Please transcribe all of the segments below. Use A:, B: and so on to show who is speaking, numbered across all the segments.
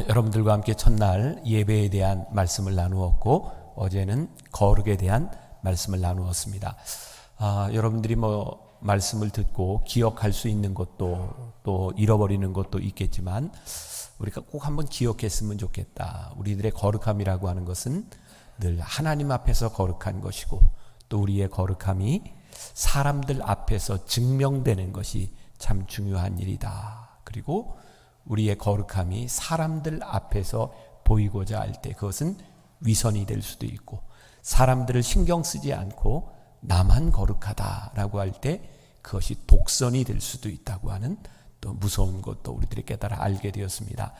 A: 여러분들과 함께 첫날 예배에 대한 말씀을 나누었고 어제는 거룩에 대한 말씀을 나누었습니다. 여러분들이 말씀을 듣고 기억할 수 있는 것도 또 잃어버리는 것도 있겠지만 우리가 꼭 한번 기억했으면 좋겠다. 우리들의 거룩함이라고 하는 것은 늘 하나님 앞에서 거룩한 것이고 또 우리의 거룩함이 사람들 앞에서 증명되는 것이 참 중요한 일이다. 그리고 우리의 거룩함이 사람들 앞에서 보이고자 할 때 그것은 위선이 될 수도 있고 사람들을 신경 쓰지 않고 나만 거룩하다라고 할 때 그것이 독선이 될 수도 있다고 하는 또 무서운 것도 우리들이 깨달아 알게 되었습니다.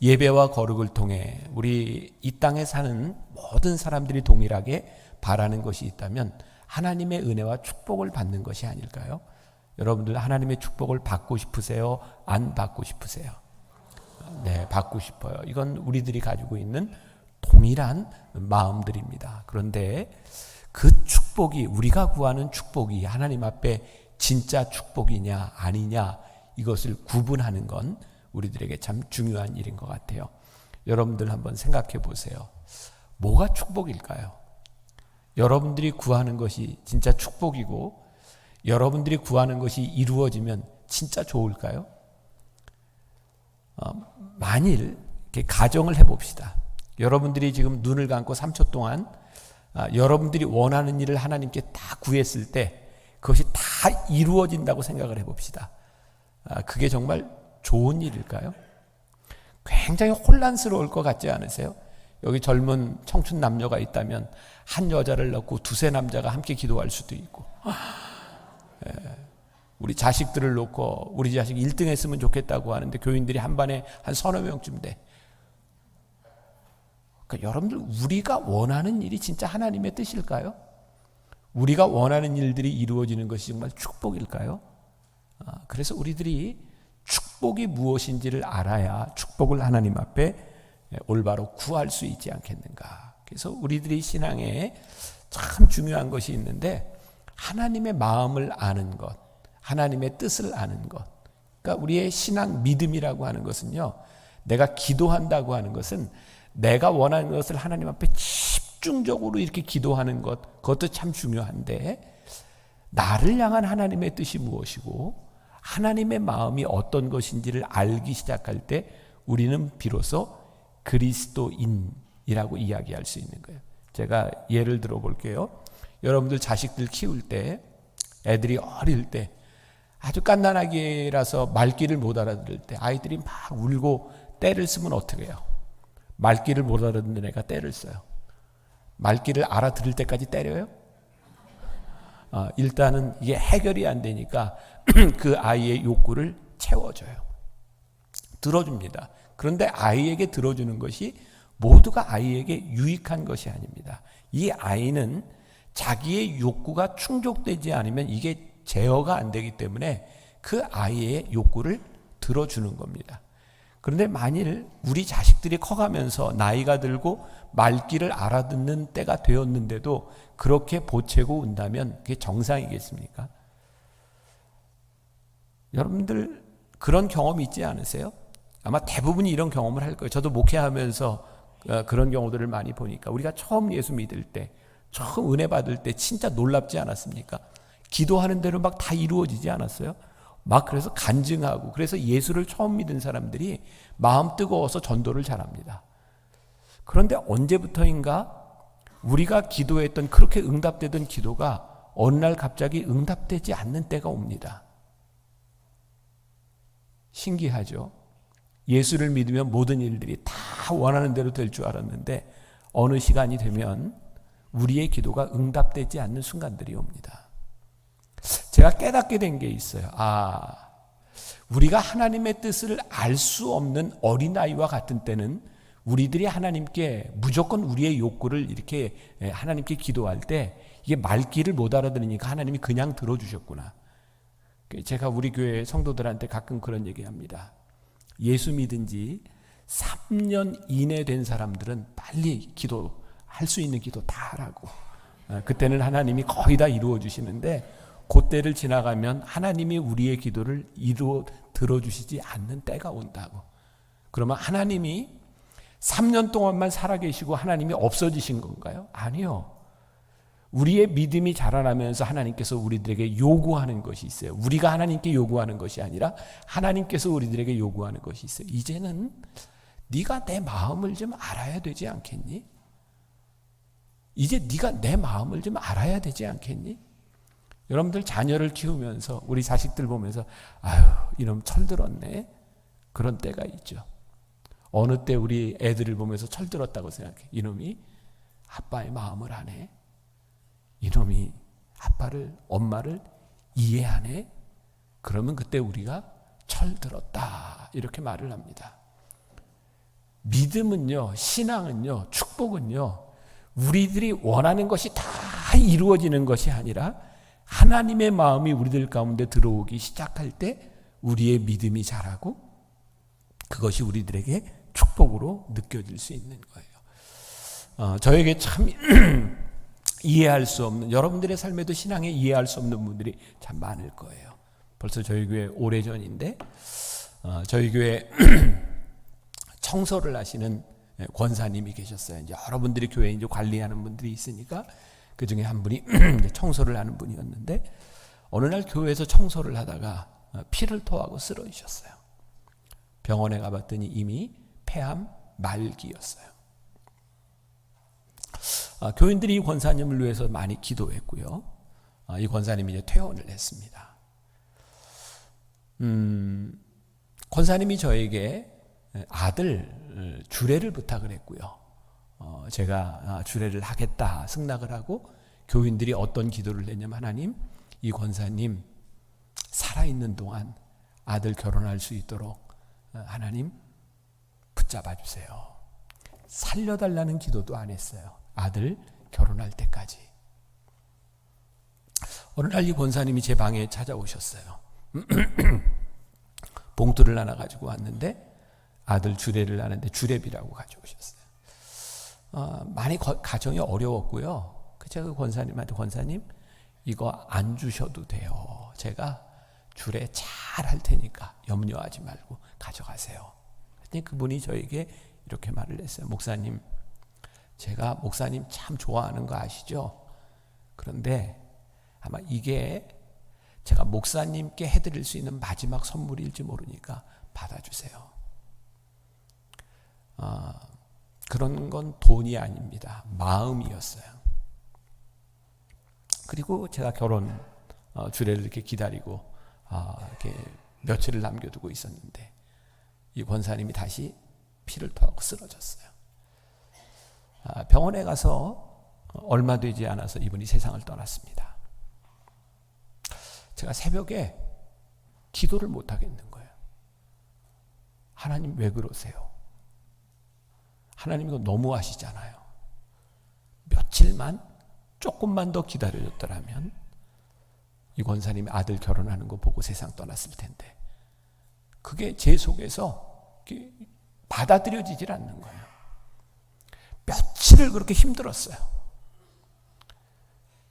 A: 예배와 거룩을 통해 우리 이 땅에 사는 모든 사람들이 동일하게 바라는 것이 있다면 하나님의 은혜와 축복을 받는 것이 아닐까요? 여러분들 하나님의 축복을 받고 싶으세요? 안 받고 싶으세요? 네, 받고 싶어요. 이건 우리들이 가지고 있는 동일한 마음들입니다. 그런데 그 축복이 우리가 구하는 축복이 하나님 앞에 진짜 축복이냐 아니냐 이것을 구분하는 건 우리들에게 참 중요한 일인 것 같아요. 여러분들 한번 생각해 보세요. 뭐가 축복일까요? 여러분들이 구하는 것이 진짜 축복이고 여러분들이 구하는 것이 이루어지면 진짜 좋을까요? 만일 이렇게 가정을 해봅시다. 여러분들이 지금 눈을 감고 3초 동안 여러분들이 원하는 일을 하나님께 다 구했을 때 그것이 다 이루어진다고 생각을 해봅시다. 그게 정말 좋은 일일까요? 굉장히 혼란스러울 것 같지 않으세요? 여기 젊은 청춘 남녀가 있다면 한 여자를 넣고 두세 남자가 함께 기도할 수도 있고 우리 자식들을 놓고 우리 자식 1등 했으면 좋겠다고 하는데 교인들이 한 반에 한 서너 명쯤 돼. 그러니까 여러분들 우리가 원하는 일이 진짜 하나님의 뜻일까요? 우리가 원하는 일들이 이루어지는 것이 정말 축복일까요? 그래서 우리들이 축복이 무엇인지를 알아야 축복을 하나님 앞에 올바로 구할 수 있지 않겠는가. 그래서 우리들이 신앙에 참 중요한 것이 있는데 하나님의 마음을 아는 것, 하나님의 뜻을 아는 것. 그러니까 우리의 신앙 믿음이라고 하는 것은요, 내가 기도한다고 하는 것은 내가 원하는 것을 하나님 앞에 집중적으로 이렇게 기도하는 것, 그것도 참 중요한데 나를 향한 하나님의 뜻이 무엇이고 하나님의 마음이 어떤 것인지를 알기 시작할 때 우리는 비로소 그리스도인이라고 이야기할 수 있는 거예요. 제가 예를 들어 볼게요. 여러분들 자식들 키울 때 애들이 어릴 때 아주 갓난아기라서 말귀를 못 알아들을 때 아이들이 막 울고 떼를 쓰면 어떻게 해요? 말귀를 못 알아듣는 애가 떼를 써요. 말귀를 알아들을 때까지 때려요? 일단은 이게 해결이 안 되니까 그 아이의 욕구를 채워줘요. 들어줍니다. 그런데 아이에게 들어주는 것이 모두가 아이에게 유익한 것이 아닙니다. 이 아이는 자기의 욕구가 충족되지 않으면 이게 제어가 안 되기 때문에 그 아이의 욕구를 들어주는 겁니다. 그런데 만일 우리 자식들이 커가면서 나이가 들고 말귀를 알아듣는 때가 되었는데도 그렇게 보채고 운다면 그게 정상이겠습니까? 여러분들 그런 경험이 있지 않으세요? 아마 대부분이 이런 경험을 할 거예요. 저도 목회하면서 그런 경우들을 많이 보니까 우리가 처음 예수 믿을 때 처음 은혜 받을 때 진짜 놀랍지 않았습니까? 기도하는 대로 막 다 이루어지지 않았어요? 막 그래서 간증하고 그래서 예수를 처음 믿은 사람들이 마음 뜨거워서 전도를 잘합니다. 그런데 언제부터인가 우리가 기도했던 그렇게 응답되던 기도가 어느 날 갑자기 응답되지 않는 때가 옵니다. 신기하죠? 예수를 믿으면 모든 일들이 다 원하는 대로 될 줄 알았는데 어느 시간이 되면 우리의 기도가 응답되지 않는 순간들이 옵니다. 제가 깨닫게 된 게 있어요. 우리가 하나님의 뜻을 알 수 없는 어린아이와 같은 때는 우리들이 하나님께 무조건 우리의 욕구를 이렇게 하나님께 기도할 때 이게 말귀를 못 알아들으니까 하나님이 그냥 들어주셨구나. 제가 우리 교회 성도들한테 가끔 그런 얘기합니다. 예수 믿은 지 3년 이내 된 사람들은 빨리 기도할 수 있는 기도 다 하라고. 그때는 하나님이 거의 다 이루어 주시는데 그때를 지나가면 하나님이 우리의 기도를 들어주시지 않는 때가 온다고. 그러면 하나님이 3년 동안만 살아계시고 하나님이 없어지신 건가요? 아니요. 우리의 믿음이 자라나면서 하나님께서 우리들에게 요구하는 것이 있어요. 우리가 하나님께 요구하는 것이 아니라 하나님께서 우리들에게 요구하는 것이 있어요. 이제는 네가 내 마음을 좀 알아야 되지 않겠니? 이제 네가 내 마음을 좀 알아야 되지 않겠니? 여러분들 자녀를 키우면서 우리 자식들 보면서 아유 이놈 철들었네 그런 때가 있죠. 어느 때 우리 애들을 보면서 철들었다고 생각해. 이놈이 아빠의 마음을 아네. 이놈이 아빠를 엄마를 이해하네. 그러면 그때 우리가 철들었다 이렇게 말을 합니다. 믿음은요, 신앙은요, 축복은요, 우리들이 원하는 것이 다 이루어지는 것이 아니라 하나님의 마음이 우리들 가운데 들어오기 시작할 때 우리의 믿음이 자라고 그것이 우리들에게 축복으로 느껴질 수 있는 거예요. 저에게 참 이해할 수 없는, 여러분들의 삶에도 신앙에 이해할 수 없는 분들이 참 많을 거예요. 벌써 저희 교회 오래전인데 저희 교회 청소를 하시는 권사님이 계셨어요. 이제 여러분들이 교회 이제 관리하는 분들이 있으니까 그 중에 한 분이 청소를 하는 분이었는데 어느 날 교회에서 청소를 하다가 피를 토하고 쓰러지셨어요. 병원에 가봤더니 이미 폐암 말기였어요. 교인들이 이 권사님을 위해서 많이 기도했고요. 이 권사님이 이제 퇴원을 했습니다. 권사님이 저에게 아들 주례를 부탁을 했고요. 제가 주례를 하겠다 승낙을 하고 교인들이 어떤 기도를 했냐면 하나님 이 권사님 살아있는 동안 아들 결혼할 수 있도록 하나님 붙잡아 주세요. 살려달라는 기도도 안 했어요. 아들 결혼할 때까지. 어느 날 이 권사님이 제 방에 찾아오셨어요. 봉투를 하나 가지고 왔는데 아들 주례를 하는데 주례비라고 가져오셨어요. 많이 가정이 어려웠고요. 제가 그 권사님한테 권사님 이거 안 주셔도 돼요. 제가 주례 잘 할 테니까 염려하지 말고 가져가세요. 그랬더니 그분이 저에게 이렇게 말을 했어요. 목사님 제가 목사님 참 좋아하는 거 아시죠? 그런데 아마 이게 제가 목사님께 해드릴 수 있는 마지막 선물일지 모르니까 받아주세요. 그런 건 돈이 아닙니다. 마음이었어요. 그리고 제가 결혼 주례를 이렇게 기다리고 이렇게 며칠을 남겨두고 있었는데 이 권사님이 다시 피를 토하고 쓰러졌어요. 병원에 가서 얼마 되지 않아서 이분이 세상을 떠났습니다. 제가 새벽에 기도를 못 하겠는 거예요. 하나님 왜 그러세요? 하나님 이거 너무하시잖아요. 며칠만 조금만 더 기다려줬더라면 이 권사님이 아들 결혼하는 거 보고 세상 떠났을 텐데 그게 제 속에서 받아들여지질 않는 거예요. 며칠을 그렇게 힘들었어요.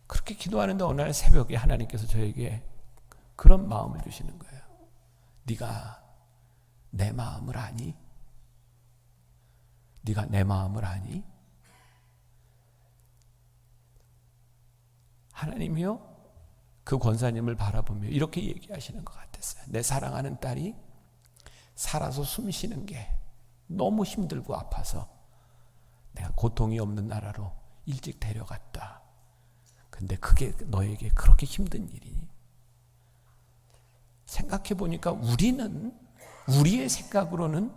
A: 그렇게 기도하는데 어느 날 새벽에 하나님께서 저에게 그런 마음을 주시는 거예요. 네가 내 마음을 아니? 네가 내 마음을 아니? 하나님이요 그 권사님을 바라보며 이렇게 얘기하시는 것 같았어요. 내 사랑하는 딸이 살아서 숨 쉬는 게 너무 힘들고 아파서 내가 고통이 없는 나라로 일찍 데려갔다. 근데 그게 너에게 그렇게 힘든 일이니? 생각해 보니까 우리는 우리의 생각으로는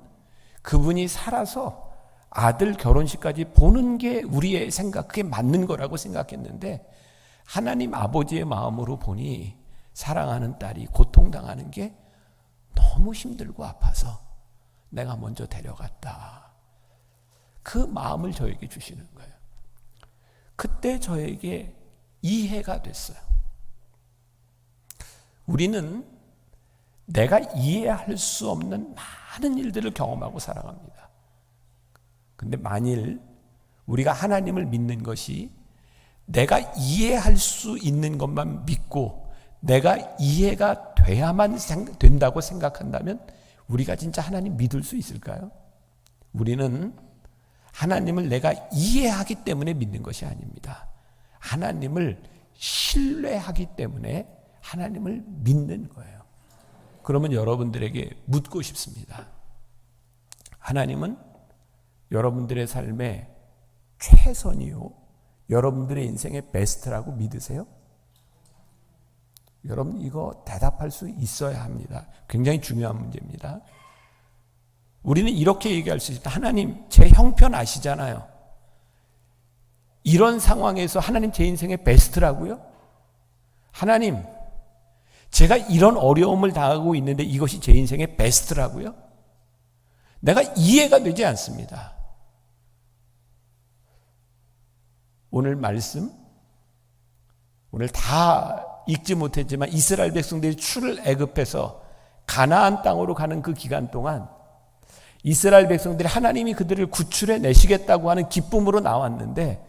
A: 그분이 살아서 아들 결혼식까지 보는 게 우리의 생각, 그게 맞는 거라고 생각했는데 하나님 아버지의 마음으로 보니 사랑하는 딸이 고통당하는 게 너무 힘들고 아파서 내가 먼저 데려갔다. 그 마음을 저에게 주시는 거예요. 그때 저에게 이해가 됐어요. 우리는 내가 이해할 수 없는 많은 일들을 경험하고 살아갑니다. 근데 만일 우리가 하나님을 믿는 것이 내가 이해할 수 있는 것만 믿고 내가 이해가 돼야만 된다고 생각한다면 우리가 진짜 하나님 믿을 수 있을까요? 우리는 하나님을 내가 이해하기 때문에 믿는 것이 아닙니다. 하나님을 신뢰하기 때문에 하나님을 믿는 거예요. 그러면 여러분들에게 묻고 싶습니다. 하나님은 여러분들의 삶의 최선이요, 여러분들의 인생의 베스트라고 믿으세요? 여러분, 이거 대답할 수 있어야 합니다. 굉장히 중요한 문제입니다. 우리는 이렇게 얘기할 수 있다. 하나님, 제 형편 아시잖아요. 이런 상황에서 하나님 제 인생의 베스트라고요? 하나님, 제가 이런 어려움을 당하고 있는데 이것이 제 인생의 베스트라고요? 내가 이해가 되지 않습니다. 오늘 말씀, 오늘 다 읽지 못했지만 이스라엘 백성들이 출애굽해서 가나안 땅으로 가는 그 기간 동안 이스라엘 백성들이 하나님이 그들을 구출해 내시겠다고 하는 기쁨으로 나왔는데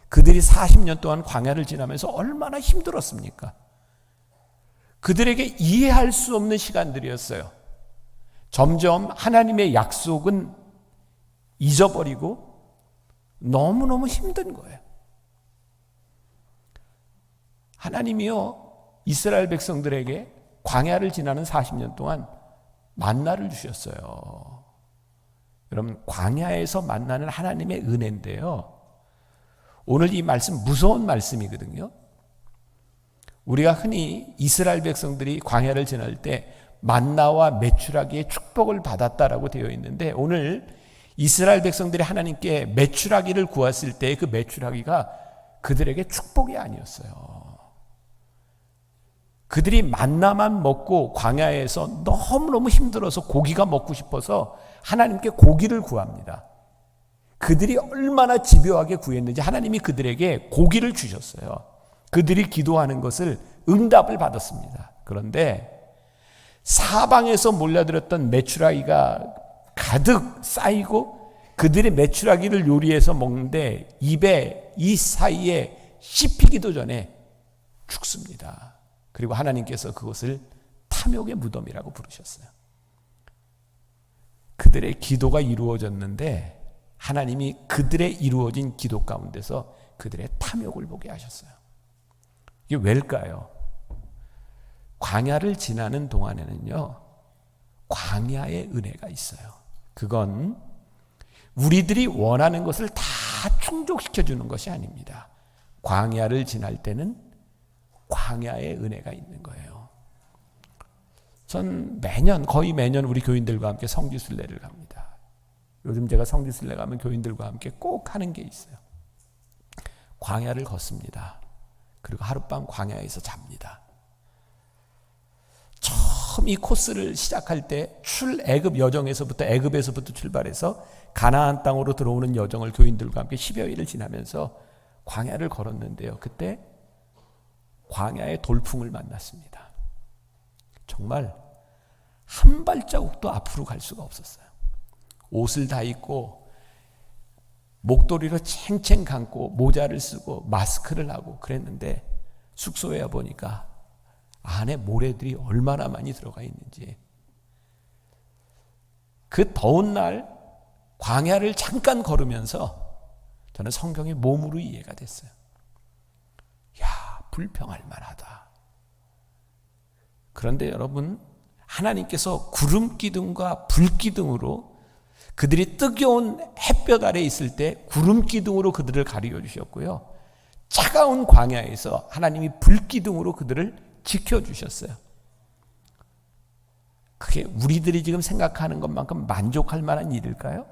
A: 그들이 40년 동안 광야를 지나면서 얼마나 힘들었습니까? 그들에게 이해할 수 없는 시간들이었어요. 점점 하나님의 약속은 잊어버리고 너무너무 힘든 거예요. 하나님이요, 이스라엘 백성들에게 광야를 지나는 40년 동안 만나를 주셨어요. 여러분, 광야에서 만나는 하나님의 은혜인데요, 오늘 이 말씀 무서운 말씀이거든요. 우리가 흔히 이스라엘 백성들이 광야를 지날 때 만나와 메추라기의 축복을 받았다라고 되어 있는데, 오늘 이스라엘 백성들이 하나님께 메추라기를 구했을 때 그 메추라기가 그들에게 축복이 아니었어요. 그들이 만나만 먹고 광야에서 너무너무 힘들어서 고기가 먹고 싶어서 하나님께 고기를 구합니다. 그들이 얼마나 집요하게 구했는지 하나님이 그들에게 고기를 주셨어요. 그들이 기도하는 것을 응답을 받았습니다. 그런데 사방에서 몰려들었던 메추라기가 가득 쌓이고 그들의 메추라기를 요리해서 먹는데 입에 이 사이에 씹히기도 전에 죽습니다. 그리고 하나님께서 그것을 탐욕의 무덤이라고 부르셨어요. 그들의 기도가 이루어졌는데 하나님이 그들의 이루어진 기도 가운데서 그들의 탐욕을 보게 하셨어요. 이게 왜일까요? 광야를 지나는 동안에는요, 광야의 은혜가 있어요. 그건 우리들이 원하는 것을 다 충족시켜주는 것이 아닙니다. 광야를 지날 때는 광야의 은혜가 있는 거예요. 전 거의 매년 우리 교인들과 함께 성지순례를 갑니다. 요즘 제가 성지순례 가면 교인들과 함께 꼭 하는 게 있어요. 광야를 걷습니다. 그리고 하룻밤 광야에서 잡니다. 처음 이 코스를 시작할 때 출애굽 여정에서부터, 애굽에서부터 출발해서 가나안 땅으로 들어오는 여정을 교인들과 함께 10여일을 지나면서 광야를 걸었는데요, 그때 광야의 돌풍을 만났습니다. 정말 한 발자국도 앞으로 갈 수가 없었어요. 옷을 다 입고 목도리로 챙챙 감고 모자를 쓰고 마스크를 하고 그랬는데 숙소에 와보니까 안에 모래들이 얼마나 많이 들어가 있는지. 그 더운 날 광야를 잠깐 걸으면서 저는 성경이 몸으로 이해가 됐어요. 불평할 만하다. 그런데 여러분, 하나님께서 구름 기둥과 불 기둥으로 그들이 뜨거운 햇볕 아래 있을 때 구름 기둥으로 그들을 가리켜 주셨고요, 차가운 광야에서 하나님이 불 기둥으로 그들을 지켜주셨어요. 그게 우리들이 지금 생각하는 것만큼 만족할 만한 일일까요?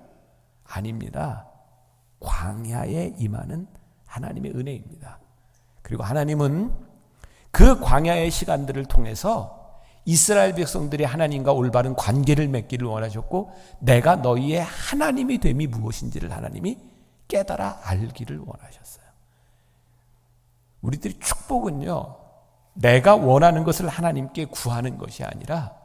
A: 아닙니다. 광야에 임하는 하나님의 은혜입니다. 그리고 하나님은 그 광야의 시간들을 통해서 이스라엘 백성들이 하나님과 올바른 관계를 맺기를 원하셨고, 내가 너희의 하나님이 됨이 무엇인지를 하나님이 깨달아 알기를 원하셨어요. 우리들이 축복은요, 내가 원하는 것을 하나님께 구하는 것이 아니라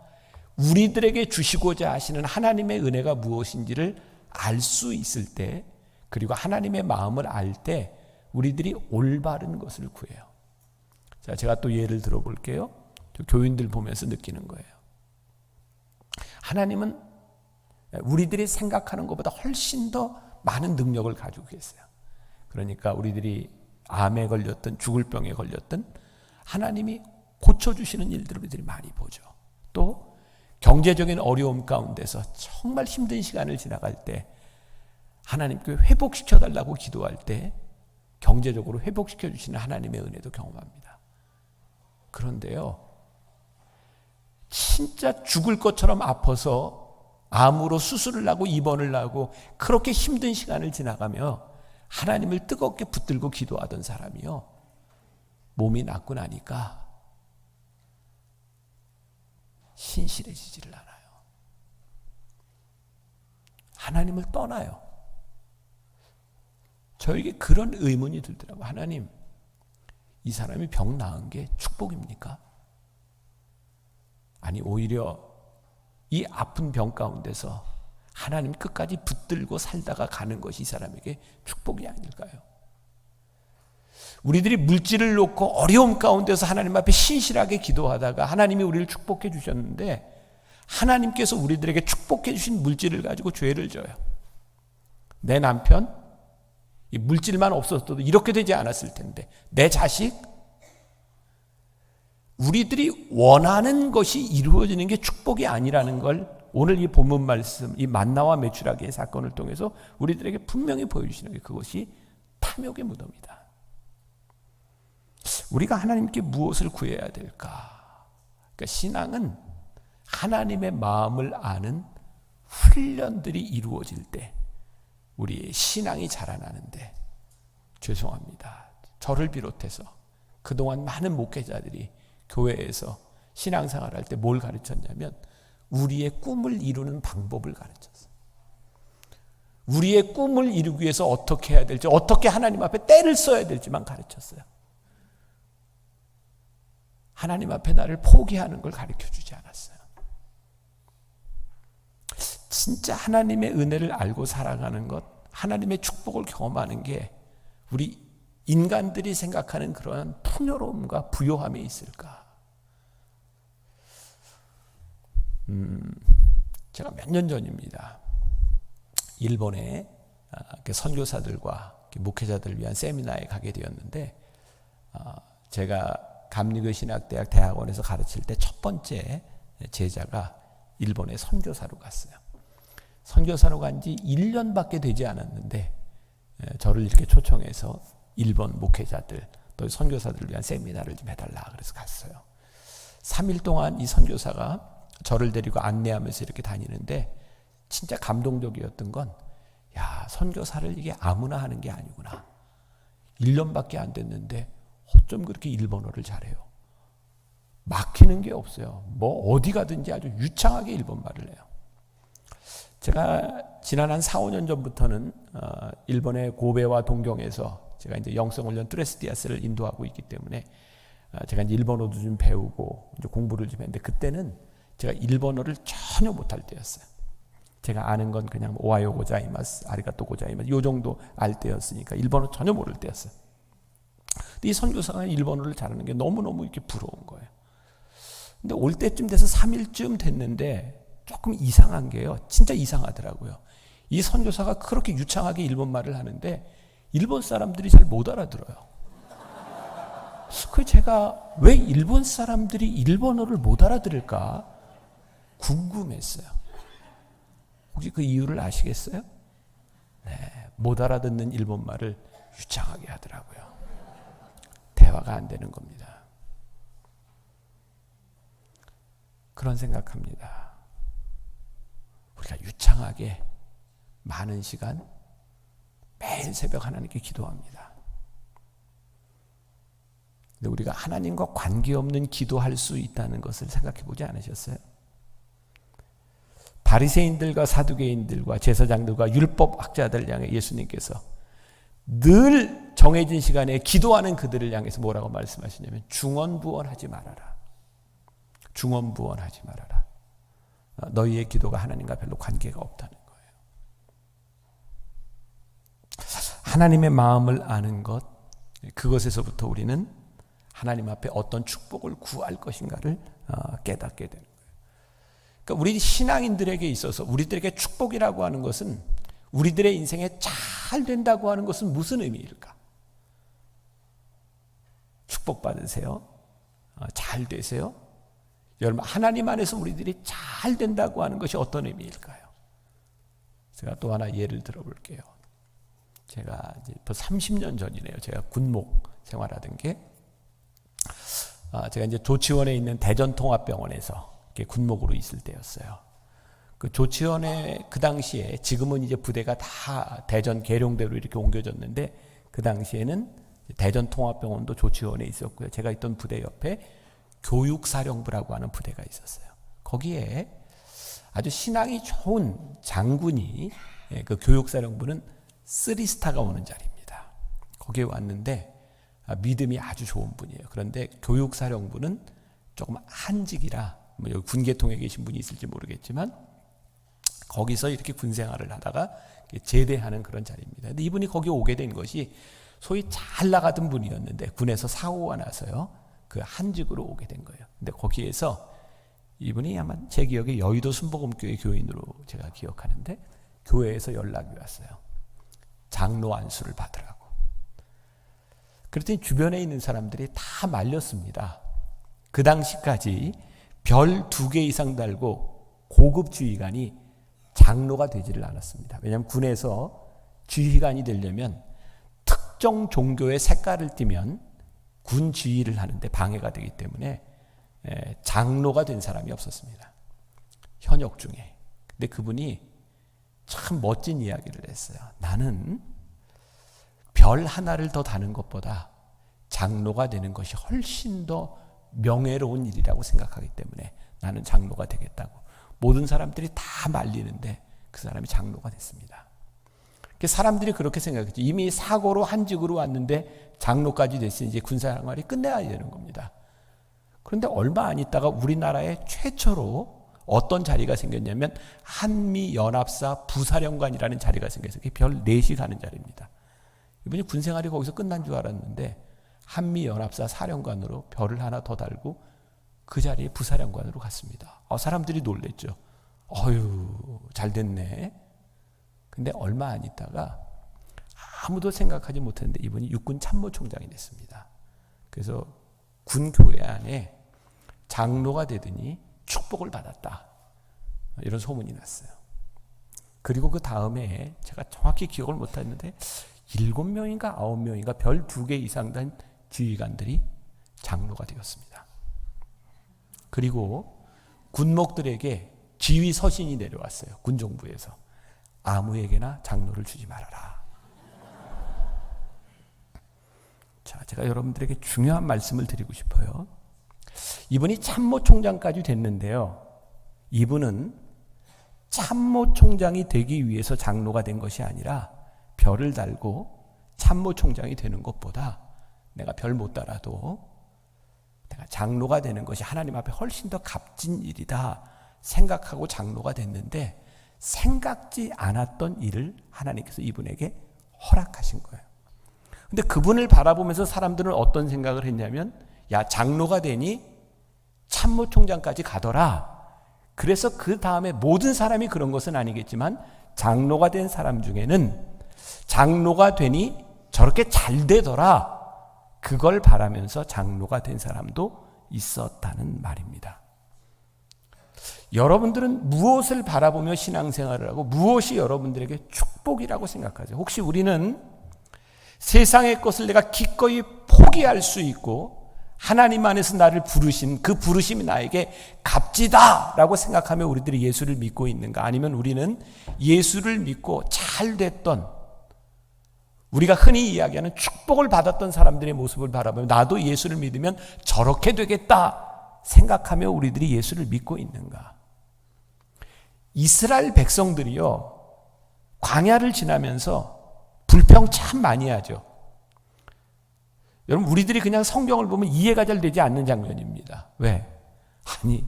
A: 우리들에게 주시고자 하시는 하나님의 은혜가 무엇인지를 알 수 있을 때, 그리고 하나님의 마음을 알 때 우리들이 올바른 것을 구해요. 자, 제가 또 예를 들어볼게요. 교인들 보면서 느끼는 거예요. 하나님은 우리들이 생각하는 것보다 훨씬 더 많은 능력을 가지고 계세요. 그러니까 우리들이 암에 걸렸든 죽을 병에 걸렸든 하나님이 고쳐주시는 일들을 우리들이 많이 보죠. 또 경제적인 어려움 가운데서 정말 힘든 시간을 지나갈 때 하나님께 회복시켜달라고 기도할 때 경제적으로 회복시켜 주시는 하나님의 은혜도 경험합니다. 그런데요, 진짜 죽을 것처럼 아파서 암으로 수술을 하고 입원을 하고 그렇게 힘든 시간을 지나가며 하나님을 뜨겁게 붙들고 기도하던 사람이요, 몸이 낫고 나니까 신실해지지를 않아요. 하나님을 떠나요. 저에게 그런 의문이 들더라고요. 하나님, 이 사람이 병 나은 게 축복입니까? 아니, 오히려 이 아픈 병 가운데서 하나님 끝까지 붙들고 살다가 가는 것이 이 사람에게 축복이 아닐까요? 우리들이 물질을 놓고 어려움 가운데서 하나님 앞에 신실하게 기도하다가 하나님이 우리를 축복해 주셨는데 하나님께서 우리들에게 축복해 주신 물질을 가지고 죄를 져요. 내 남편, 이 물질만 없었어도 이렇게 되지 않았을 텐데, 내 자식, 우리들이 원하는 것이 이루어지는 게 축복이 아니라는 걸 오늘 이 본문 말씀, 이 만나와 메추라기의 사건을 통해서 우리들에게 분명히 보여주시는 게 그것이 탐욕의 무덤이다. 우리가 하나님께 무엇을 구해야 될까? 그러니까 신앙은 하나님의 마음을 아는 훈련들이 이루어질 때 우리의 신앙이 자라나는데, 죄송합니다, 저를 비롯해서 그동안 많은 목회자들이 교회에서 신앙생활할 때 뭘 가르쳤냐면 우리의 꿈을 이루는 방법을 가르쳤어요. 우리의 꿈을 이루기 위해서 어떻게 해야 될지, 어떻게 하나님 앞에 때를 써야 될지만 가르쳤어요. 하나님 앞에 나를 포기하는 걸 가르쳐주지 않았어요. 진짜 하나님의 은혜를 알고 살아가는 것, 하나님의 축복을 경험하는 게 우리 인간들이 생각하는 그러한 풍요로움과 부요함에 있을까? 제가 몇 년 전입니다. 일본에 선교사들과 목회자들을 위한 세미나에 가게 되었는데, 제가 감리교 신학대학 대학원에서 가르칠 때 첫 번째 제자가 일본에 선교사로 갔어요. 선교사로 간 지 1년밖에 되지 않았는데 저를 이렇게 초청해서 일본 목회자들 또 선교사들을 위한 세미나를 좀 해달라 그래서 갔어요. 3일 동안 이 선교사가 저를 데리고 안내하면서 이렇게 다니는데 진짜 감동적이었던 건, 야, 선교사를 이게 아무나 하는 게 아니구나. 1년밖에 안 됐는데 어쩜 그렇게 일본어를 잘해요. 막히는 게 없어요. 뭐 어디 가든지 아주 유창하게 일본말을 해요. 제가 지난 한 4, 5년 전부터는 일본의 고베와 동경에서 제가 이제 영성훈련 뚜레스디아스를 인도하고 있기 때문에 제가 이제 일본어도 좀 배우고 이제 공부를 좀 했는데, 그때는 제가 일본어를 전혀 못할 때였어요. 제가 아는 건 그냥 오하요 고자이마스, 아리가또 고자이마스 요 정도 알 때였으니까 일본어 전혀 모를 때였어요. 근데 이 선교사가 일본어를 잘하는 게 너무너무 이렇게 부러운 거예요. 근데 올 때쯤 돼서 3일쯤 됐는데 조금 이상한 게요. 진짜 이상하더라고요. 이 선교사가 그렇게 유창하게 일본말을 하는데 일본 사람들이 잘 못 알아들어요. 그래서 제가 왜 일본 사람들이 일본어를 못 알아들을까 궁금했어요. 혹시 그 이유를 아시겠어요? 네, 못 알아듣는 일본말을 유창하게 하더라고요. 대화가 안 되는 겁니다. 그런 생각합니다. 우리가 유창하게 많은 시간 매일 새벽 하나님께 기도합니다. 근데 우리가 하나님과 관계없는 기도할 수 있다는 것을 생각해 보지 않으셨어요? 바리새인들과 사두개인들과 제사장들과 율법학자들 향해 예수님께서 늘 정해진 시간에 기도하는 그들을 향해서 뭐라고 말씀하시냐면 중언부언하지 말아라. 중언부언하지 말아라. 너희의 기도가 하나님과 별로 관계가 없다는 거예요. 하나님의 마음을 아는 것, 그것에서부터 우리는 하나님 앞에 어떤 축복을 구할 것인가를 깨닫게 되는 거예요. 그러니까 우리 신앙인들에게 있어서 우리들에게 축복이라고 하는 것은, 우리들의 인생에 잘 된다고 하는 것은 무슨 의미일까? 축복받으세요. 잘 되세요. 여러분, 하나님 안에서 우리들이 잘 된다고 하는 것이 어떤 의미일까요? 제가 또 하나 예를 들어볼게요. 제가 이제 벌써 30년 전이네요. 제가 군목 생활하던 게, 제가 이제 조치원에 있는 대전통합병원에서 군목으로 있을 때였어요. 그 조치원에 그 당시에, 지금은 이제 부대가 다 대전 계룡대로 이렇게 옮겨졌는데, 그 당시에는 대전통합병원도 조치원에 있었고요. 제가 있던 부대 옆에 교육사령부라고 하는 부대가 있었어요. 거기에 아주 신앙이 좋은 장군이, 그 교육사령부는 3스타가 오는 자리입니다. 거기에 왔는데 믿음이 아주 좋은 분이에요. 그런데 교육사령부는 조금 한직이라, 뭐 여기 군계통에 계신 분이 있을지 모르겠지만 거기서 이렇게 군생활을 하다가 제대하는 그런 자리입니다. 근데 이분이 거기 오게 된 것이 소위 잘 나가던 분이었는데 군에서 사고가 나서요, 그 한직으로 오게 된 거예요. 근데 거기에서 이분이 아마 제 기억에 여의도 순복음교회 교인으로 제가 기억하는데, 교회에서 연락이 왔어요. 장로 안수를 받으라고. 그랬더니 주변에 있는 사람들이 다 말렸습니다. 그 당시까지 별 2개 이상 달고 고급 지휘관이 장로가 되지를 않았습니다. 왜냐하면 군에서 지휘관이 되려면 특정 종교의 색깔을 띠면 군 지휘를 하는데 방해가 되기 때문에 장로가 된 사람이 없었습니다. 현역 중에. 근데 그분이 참 멋진 이야기를 했어요. 나는 별 하나를 더 다는 것보다 장로가 되는 것이 훨씬 더 명예로운 일이라고 생각하기 때문에 나는 장로가 되겠다고. 모든 사람들이 다 말리는데 그 사람이 장로가 됐습니다. 사람들이 그렇게 생각했죠. 이미 사고로 한직으로 왔는데 장로까지 됐으니 이제 군사생활이 끝내야 되는 겁니다. 그런데 얼마 안 있다가 우리나라에 최초로 어떤 자리가 생겼냐면 한미연합사 부사령관이라는 자리가 생겨서 별 4시 가는 자리입니다. 이분이 군생활이 거기서 끝난 줄 알았는데 한미연합사 사령관으로 별을 하나 더 달고 그 자리에 부사령관으로 갔습니다. 사람들이 놀랬죠. 어휴, 잘 됐네. 근데 얼마 안 있다가 아무도 생각하지 못했는데 이분이 육군 참모총장이 됐습니다. 그래서 군교회 안에 장로가 되더니 축복을 받았다, 이런 소문이 났어요. 그리고 그 다음에 제가 정확히 기억을 못했는데 7명인가 9명인가 별 2개 이상 된 지휘관들이 장로가 되었습니다. 그리고 군목들에게 지휘 서신이 내려왔어요. 군정부에서. 아무에게나 장로를 주지 말아라. 자, 제가 여러분들에게 중요한 말씀을 드리고 싶어요. 이분이 참모총장까지 됐는데요, 이분은 참모총장이 되기 위해서 장로가 된 것이 아니라 별을 달고 참모총장이 되는 것보다 내가 별 못 달아도 내가 장로가 되는 것이 하나님 앞에 훨씬 더 값진 일이다 생각하고 장로가 됐는데, 생각지 않았던 일을 하나님께서 이분에게 허락하신 거예요. 근데 그분을 바라보면서 사람들은 어떤 생각을 했냐면, 야, 장로가 되니 참모총장까지 가더라. 그래서 그 다음에 모든 사람이 그런 것은 아니겠지만 장로가 된 사람 중에는 장로가 되니 저렇게 잘 되더라, 그걸 바라면서 장로가 된 사람도 있었다는 말입니다. 여러분들은 무엇을 바라보며 신앙생활을 하고 무엇이 여러분들에게 축복이라고 생각하세요? 혹시 우리는 세상의 것을 내가 기꺼이 포기할 수 있고 하나님 안에서 나를 부르신 그 부르심이 나에게 값지다라고 생각하며 우리들이 예수를 믿고 있는가? 아니면 우리는 예수를 믿고 잘 됐던, 우리가 흔히 이야기하는 축복을 받았던 사람들의 모습을 바라보며 나도 예수를 믿으면 저렇게 되겠다 생각하며 우리들이 예수를 믿고 있는가? 이스라엘 백성들이요, 광야를 지나면서 불평 참 많이 하죠. 여러분, 우리들이 그냥 성경을 보면 이해가 잘 되지 않는 장면입니다. 왜? 아니,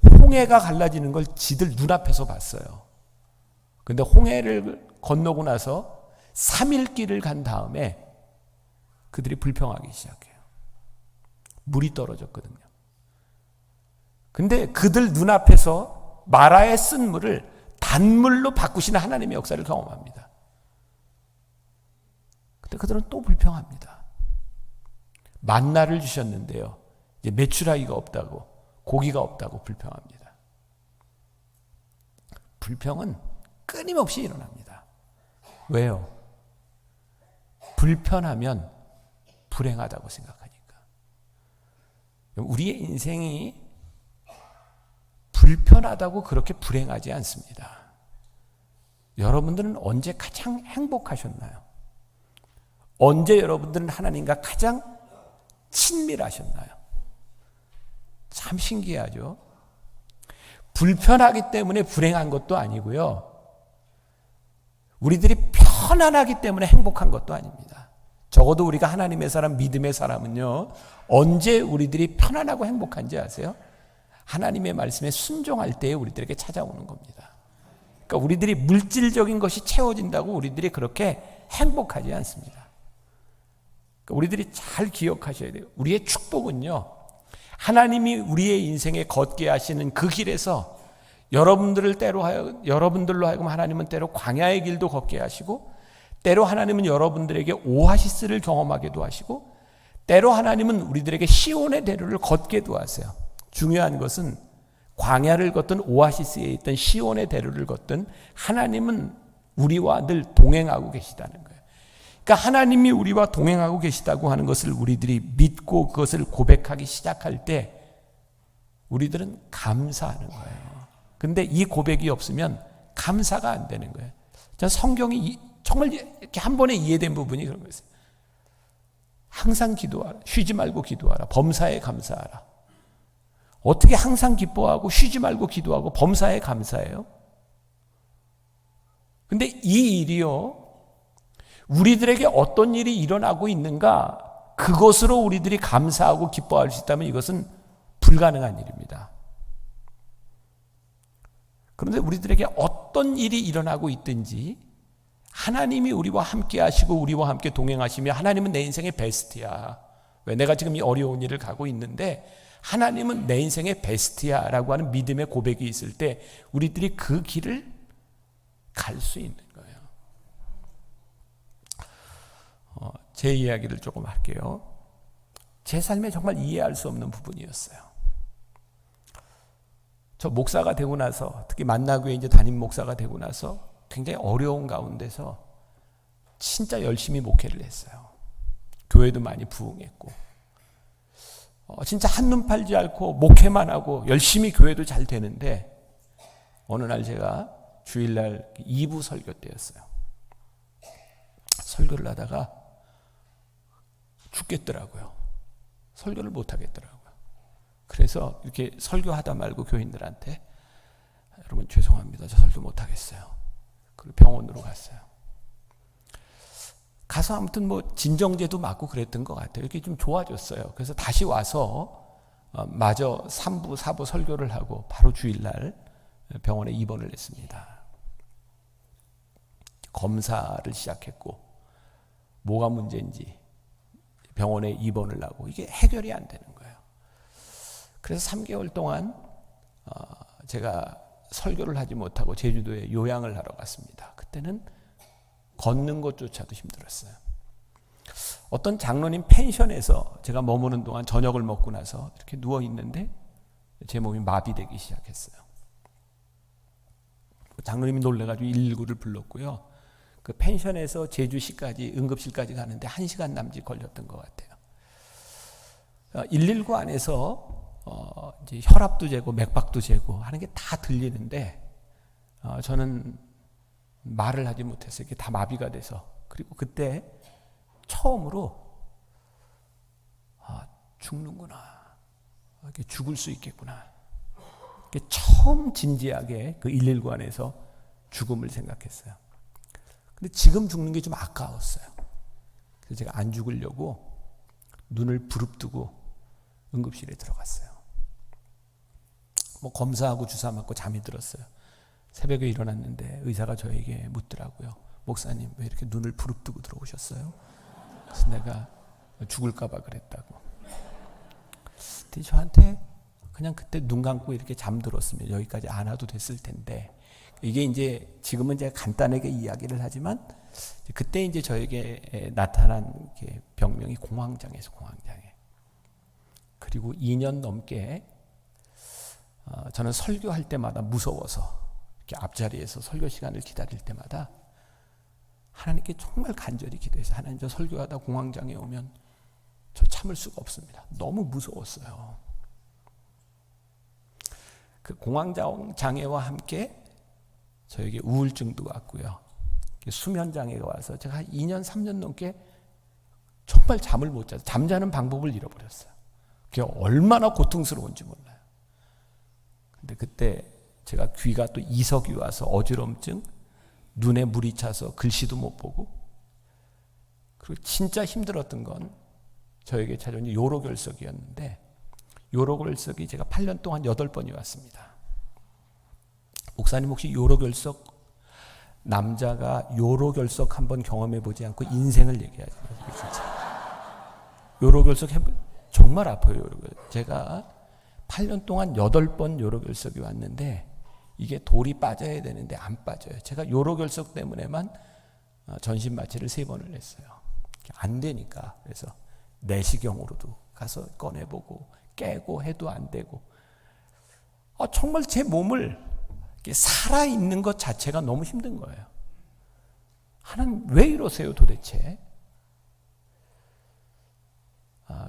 A: 홍해가 갈라지는 걸 지들 눈앞에서 봤어요. 근데 홍해를 건너고 나서 3일 길을 간 다음에 그들이 불평하기 시작해요. 물이 떨어졌거든요. 근데 그들 눈앞에서 마라의 쓴 물을 단물로 바꾸시는 하나님의 역사를 경험합니다. 근데 그들은 또 불평합니다. 만나를 주셨는데요, 이제 메추라기가 없다고, 고기가 없다고 불평합니다. 불평은 끊임없이 일어납니다. 왜요? 불편하면 불행하다고 생각하니까. 우리의 인생이 불편하다고 그렇게 불행하지 않습니다. 여러분들은 언제 가장 행복하셨나요? 언제 여러분들은 하나님과 가장 친밀하셨나요? 참 신기하죠? 불편하기 때문에 불행한 것도 아니고요, 우리들이 편안하기 때문에 행복한 것도 아닙니다. 적어도 우리가 하나님의 사람, 믿음의 사람은요, 언제 우리들이 편안하고 행복한지 아세요? 하나님의 말씀에 순종할 때에 우리들에게 찾아오는 겁니다. 그러니까 우리들이 물질적인 것이 채워진다고 우리들이 그렇게 행복하지 않습니다. 그러니까 우리들이 잘 기억하셔야 돼요. 우리의 축복은요, 하나님이 우리의 인생에 걷게 하시는 그 길에서 여러분들로 하여금 하나님은 때로 광야의 길도 걷게 하시고, 때로 하나님은 여러분들에게 오아시스를 경험하게도 하시고, 때로 하나님은 우리들에게 시온의 대로를 걷게도 하세요. 중요한 것은 광야를 걷든 오아시스에 있던 시온의 대로를 걷든 하나님은 우리와 늘 동행하고 계시다는 거예요. 그러니까 하나님이 우리와 동행하고 계시다고 하는 것을 우리들이 믿고 그것을 고백하기 시작할 때 우리들은 감사하는 거예요. 근데 이 고백이 없으면 감사가 안 되는 거예요. 전 성경이 정말 이렇게 한 번에 이해된 부분이 그런 거였어요. 항상 기도하라. 쉬지 말고 기도하라. 범사에 감사하라. 어떻게 항상 기뻐하고 쉬지 말고 기도하고 범사에 감사해요? 근데 이 일이요, 우리들에게 어떤 일이 일어나고 있는가, 그것으로 우리들이 감사하고 기뻐할 수 있다면 이것은 불가능한 일입니다. 그런데 우리들에게 어떤 일이 일어나고 있든지 하나님이 우리와 함께 하시고 우리와 함께 동행하시며, 하나님은 내 인생의 베스트야. 왜? 내가 지금 이 어려운 일을 가고 있는데 하나님은 내 인생의 베스트야 라고 하는 믿음의 고백이 있을 때 우리들이 그 길을 갈 수 있는 거예요. 제 이야기를 조금 할게요. 제 삶에 정말 이해할 수 없는 부분이었어요. 저 목사가 되고 나서, 특히 만나교회 이제 담임 목사가 되고 나서 굉장히 어려운 가운데서 진짜 열심히 목회를 했어요. 교회도 많이 부흥했고, 진짜 한눈 팔지 않고 목회만 하고 열심히 교회도 잘 되는데, 어느 날 제가 주일날 2부 설교 때였어요. 설교를 하다가 죽겠더라고요. 설교를 못 하겠더라고요. 그래서 이렇게 설교하다 말고 교인들한테, 여러분 죄송합니다, 저 설교 못 하겠어요. 그리고 병원으로 갔어요. 가서 아무튼 뭐 진정제도 맞고 그랬던 것 같아요. 이렇게 좀 좋아졌어요. 그래서 다시 와서 마저 3부, 4부 설교를 하고 바로 주일날 병원에 입원을 했습니다. 검사를 시작했고, 뭐가 문제인지 병원에 입원을 하고 이게 해결이 안 되는 거예요. 그래서 3개월 동안 제가 설교를 하지 못하고 제주도에 요양을 하러 갔습니다. 그때는 걷는 것조차도 힘들었어요. 어떤 장로님 펜션에서 제가 머무는 동안 저녁을 먹고 나서 이렇게 누워 있는데 제 몸이 마비되기 시작했어요. 장로님이 놀래가지고 119를 불렀고요. 그 펜션에서 제주시까지, 응급실까지 가는데 1시간 남짓 걸렸던 것 같아요. 119 안에서 이제 혈압도 재고 맥박도 재고 하는 게 다 들리는데 저는 말을 하지 못했어요. 이게 다 마비가 돼서. 그리고 그때 처음으로 죽는구나, 이렇게 죽을 수 있겠구나, 이게 처음 진지하게 그 119 안에서 죽음을 생각했어요. 근데 지금 죽는 게 좀 아까웠어요. 그래서 제가 안 죽으려고 눈을 부릅뜨고 응급실에 들어갔어요. 뭐 검사하고 주사 맞고 잠이 들었어요. 새벽에 일어났는데 의사가 저에게 묻더라고요. 목사님, 왜 이렇게 눈을 부릅뜨고 들어오셨어요? 그래서 내가 죽을까 봐 그랬다고. 그때 저한테 그냥 그때 눈 감고 이렇게 잠들었으면 여기까지 안 와도 됐을 텐데, 이게 이제 지금은 제가 간단하게 이야기를 하지만 그때 이제 저에게 나타난 병명이 공황장애에서 공황장애. 그리고 2년 넘게 저는 설교할 때마다 무서워서 이렇게 앞자리에서 설교 시간을 기다릴 때마다 하나님께 정말 간절히 기도해서, 하나님 저 설교하다 공황장애 오면 저 참을 수가 없습니다. 너무 무서웠어요. 그 공황장애와 함께 저에게 우울증도 왔고요. 수면장애가 와서 제가 한 2년 3년 넘게 정말 잠을 못 자서 잠자는 방법을 잃어버렸어요. 그게 얼마나 고통스러운지 몰라요. 근데 그때 제가 귀가 또 이석이 와서 어지럼증, 눈에 물이 차서 글씨도 못 보고, 그리고 진짜 힘들었던 건 저에게 찾아온 요로결석이었는데, 요로결석이 제가 8년 동안 8번이 왔습니다. 목사님 혹시 요로결석, 남자가 요로결석 한번 경험해 보지 않고 인생을 얘기하지 마세요. 진짜 요로결석 정말 아파요. 요로결석. 제가 8년 동안 8번 요로결석이 왔는데 이게 돌이 빠져야 되는데 안 빠져요. 제가 요로결석 때문에만 전신마취를 3번을 했어요. 안 되니까. 그래서 내시경으로도 가서 꺼내보고 깨고 해도 안 되고, 정말 제 몸을 살아있는 것 자체가 너무 힘든 거예요. 하나님 왜 이러세요 도대체?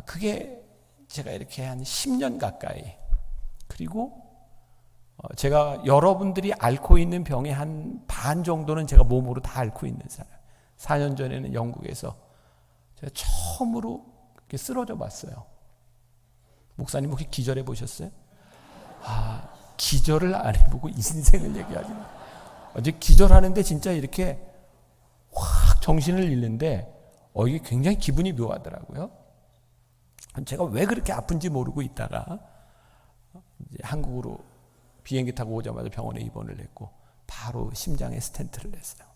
A: 그게 제가 이렇게 한 10년 가까이, 그리고 제가 여러분들이 앓고 있는 병의 한 반 정도는 제가 몸으로 다 앓고 있는 사람. 4년 전에는 영국에서 제가 처음으로 이렇게 쓰러져 봤어요. 목사님 혹시 기절해 보셨어요? 기절을 안 해보고 인생을 얘기하지 마. 어제 기절하는데 진짜 이렇게 확 정신을 잃는데 이게 굉장히 기분이 묘하더라고요. 제가 왜 그렇게 아픈지 모르고 있다가 이제 한국으로 비행기 타고 오자마자 병원에 입원을 했고 바로 심장에 스텐트를 했어요.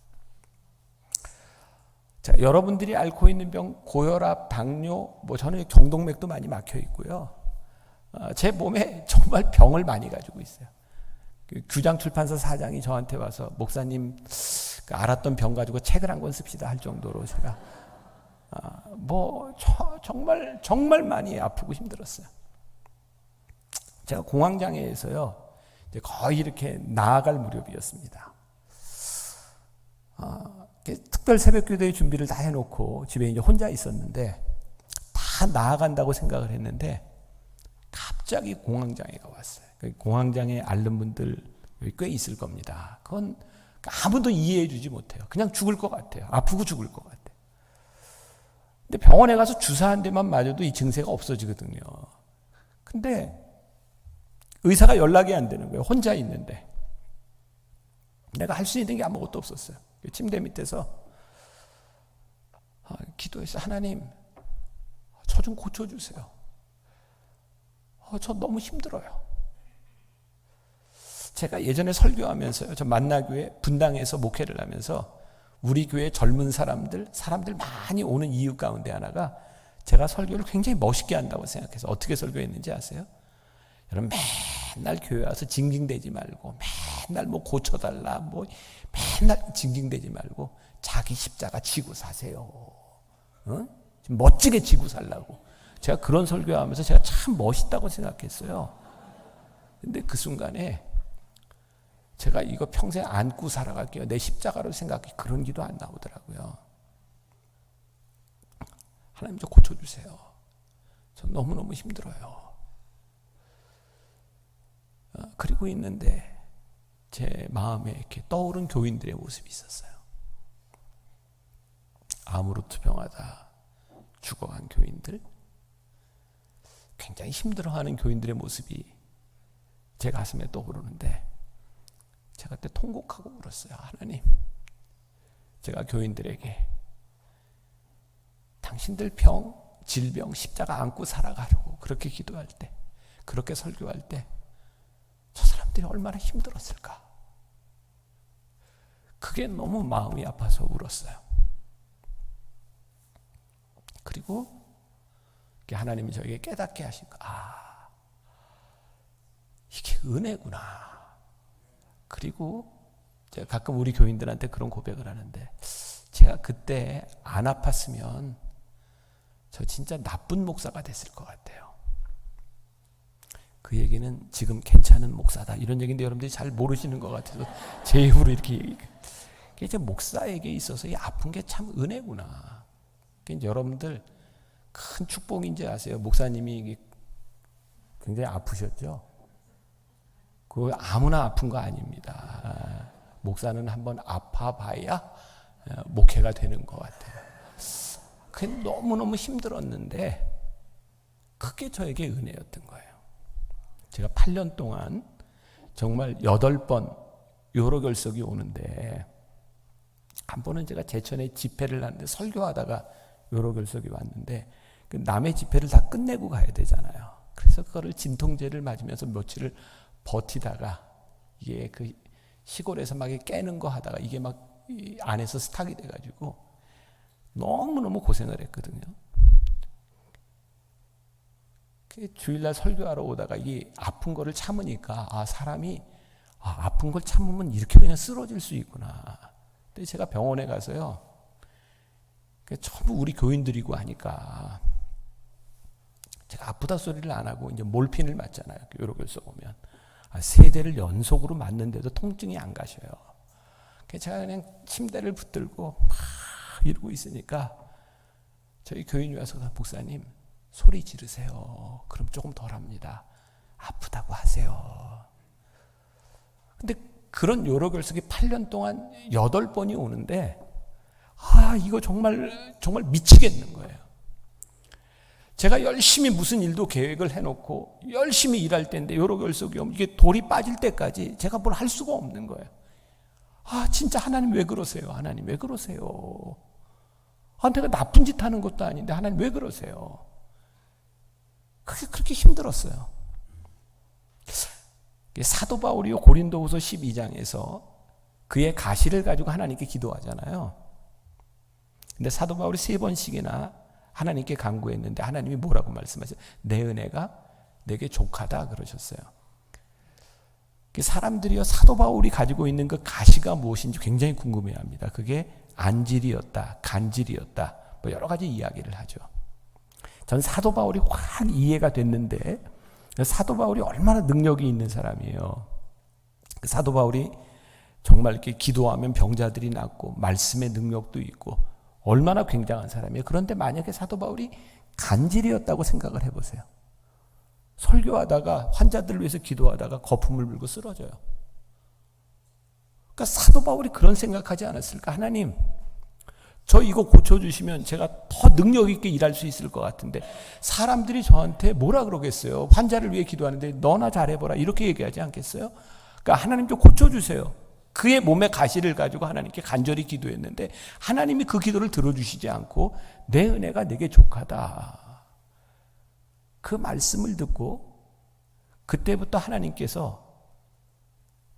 A: 자, 여러분들이 앓고 있는 병, 고혈압, 당뇨, 저는 경동맥도 많이 막혀 있고요. 제 몸에 정말 병을 많이 가지고 있어요. 규장 출판사 사장이 저한테 와서 목사님 알았던 병 가지고 책을 한 권 씁시다 할 정도로 제가 정말 많이 아프고 힘들었어요. 제가 공황장애에서요 이제 거의 이렇게 나아갈 무렵이었습니다. 특별 새벽기도의 준비를 다 해놓고 집에 이제 혼자 있었는데 다 나아간다고 생각을 했는데 갑자기 공황장애가 왔어요. 공황장애 앓는 분들 꽤 있을 겁니다. 그건 아무도 이해해 주지 못해요. 그냥 죽을 것 같아요. 아프고 죽을 것 같아요. 근데 병원에 가서 주사 한 대만 맞아도 이 증세가 없어지거든요. 근데 의사가 연락이 안 되는 거예요. 혼자 있는데. 내가 할 수 있는 게 아무것도 없었어요. 침대 밑에서 기도해서 하나님 저 좀 고쳐주세요. 저 너무 힘들어요. 제가 예전에 설교하면서요, 저 만나교회 분당에서 목회를 하면서 우리 교회 젊은 사람들 많이 오는 이유 가운데 하나가 제가 설교를 굉장히 멋있게 한다고 생각해서 어떻게 설교했는지 아세요? 여러분 맨날 교회 와서 징징대지 말고 맨날 고쳐달라 맨날 징징대지 말고 자기 십자가 지고 사세요. 멋지게 지고 살라고. 제가 그런 설교하면서 제가 참 멋있다고 생각했어요. 근데 그 순간에 제가 이거 평생 안고 살아갈게요. 내 십자가로 생각해. 그런 기도 안 나오더라고요. 하나님 저 고쳐주세요. 저 너무너무 힘들어요. 그리고 있는데 제 마음에 이렇게 떠오른 교인들의 모습이 있었어요. 암으로 투병하다 죽어간 교인들, 굉장히 힘들어하는 교인들의 모습이 제 가슴에 떠오르는데 제가 그때 통곡하고 울었어요. 하나님, 제가 교인들에게 당신들 병, 질병, 십자가 안고 살아가려고 그렇게 기도할 때, 그렇게 설교할 때 저 사람들이 얼마나 힘들었을까. 그게 너무 마음이 아파서 울었어요. 그리고 하나님이 저에게 깨닫게 하신 거. 은혜구나. 그리고 제가 가끔 우리 교인들한테 그런 고백을 하는데, 제가 그때 안 아팠으면 저 진짜 나쁜 목사가 됐을 것 같아요. 그 얘기는 지금 괜찮은 목사다 이런 얘기인데 여러분들이 잘 모르시는 것 같아서 제 입으로 이렇게 이제 목사에게 있어서 이 아픈 게 참 은혜구나. 여러분들 큰 축복인지 아세요? 목사님이 굉장히 아프셨죠? 그거 아무나 아픈 거 아닙니다. 목사는 한번 아파봐야 목회가 되는 것 같아요. 그게 너무너무 힘들었는데 그게 저에게 은혜였던 거예요. 제가 8년 동안 정말 8번 요로결석이 오는데, 한 번은 제가 제천에 집회를 하는데 설교하다가 요로결석이 왔는데, 그 남의 집회를 다 끝내고 가야 되잖아요. 그래서 그거를 진통제를 맞으면서 며칠을 버티다가 이게 그 시골에서 막 깨는 거 하다가 이게 막 이 안에서 스탁이 돼가지고 너무너무 고생을 했거든요. 주일날 설교하러 오다가 이게 아픈 거를 참으니까 사람이 아픈 걸 참으면 이렇게 그냥 쓰러질 수 있구나. 근데 제가 병원에 가서요, 전부 우리 교인들이고 하니까 제가 아프다 소리를 안 하고 이제 몰핀을 맞잖아요. 요로결석 오면 3대를 연속으로 맞는데도 통증이 안 가셔요. 제가 그냥 침대를 붙들고 막 이러고 있으니까 저희 교인이 와서, 목사님 소리 지르세요. 그럼 조금 덜합니다. 아프다고 하세요. 근데 그런 요로결석이 8년 동안 8번이 오는데 이거 정말 미치겠는 거예요. 제가 열심히 무슨 일도 계획을 해놓고 열심히 일할 때인데 요로결석이 오면 이게 돌이 빠질 때까지 제가 뭘 할 수가 없는 거예요. 진짜 하나님 왜 그러세요? 하나님 왜 그러세요? 내가 나쁜 짓 하는 것도 아닌데 하나님 왜 그러세요? 그게 그렇게 힘들었어요. 사도 바울이 고린도후서 12장에서 그의 가시를 가지고 하나님께 기도하잖아요. 근데 사도 바울이 3번씩이나 하나님께 간구했는데 하나님이 뭐라고 말씀하셨어요? 내 은혜가 내게 족하다 그러셨어요. 사람들이요, 사도 바울이 가지고 있는 그 가시가 무엇인지 굉장히 궁금해합니다. 그게 안질이었다, 간질이었다, 뭐 여러 가지 이야기를 하죠. 전 사도 바울이 확 이해가 됐는데, 사도 바울이 얼마나 능력이 있는 사람이에요. 사도 바울이 정말 이렇게 기도하면 병자들이 낫고 말씀의 능력도 있고 얼마나 굉장한 사람이에요. 그런데 만약에 사도 바울이 간질이었다고 생각을 해보세요. 설교하다가 환자들을 위해서 기도하다가 거품을 불고 쓰러져요. 그러니까 사도 바울이 그런 생각하지 않았을까? 하나님, 저 이거 고쳐주시면 제가 더 능력 있게 일할 수 있을 것 같은데 사람들이 저한테 뭐라 그러겠어요? 환자를 위해 기도하는데 너나 잘해보라 이렇게 얘기하지 않겠어요? 그러니까 하나님 좀 고쳐주세요. 그의 몸에 가시를 가지고 하나님께 간절히 기도했는데 하나님이 그 기도를 들어주시지 않고 내 은혜가 내게 족하다. 그 말씀을 듣고 그때부터 하나님께서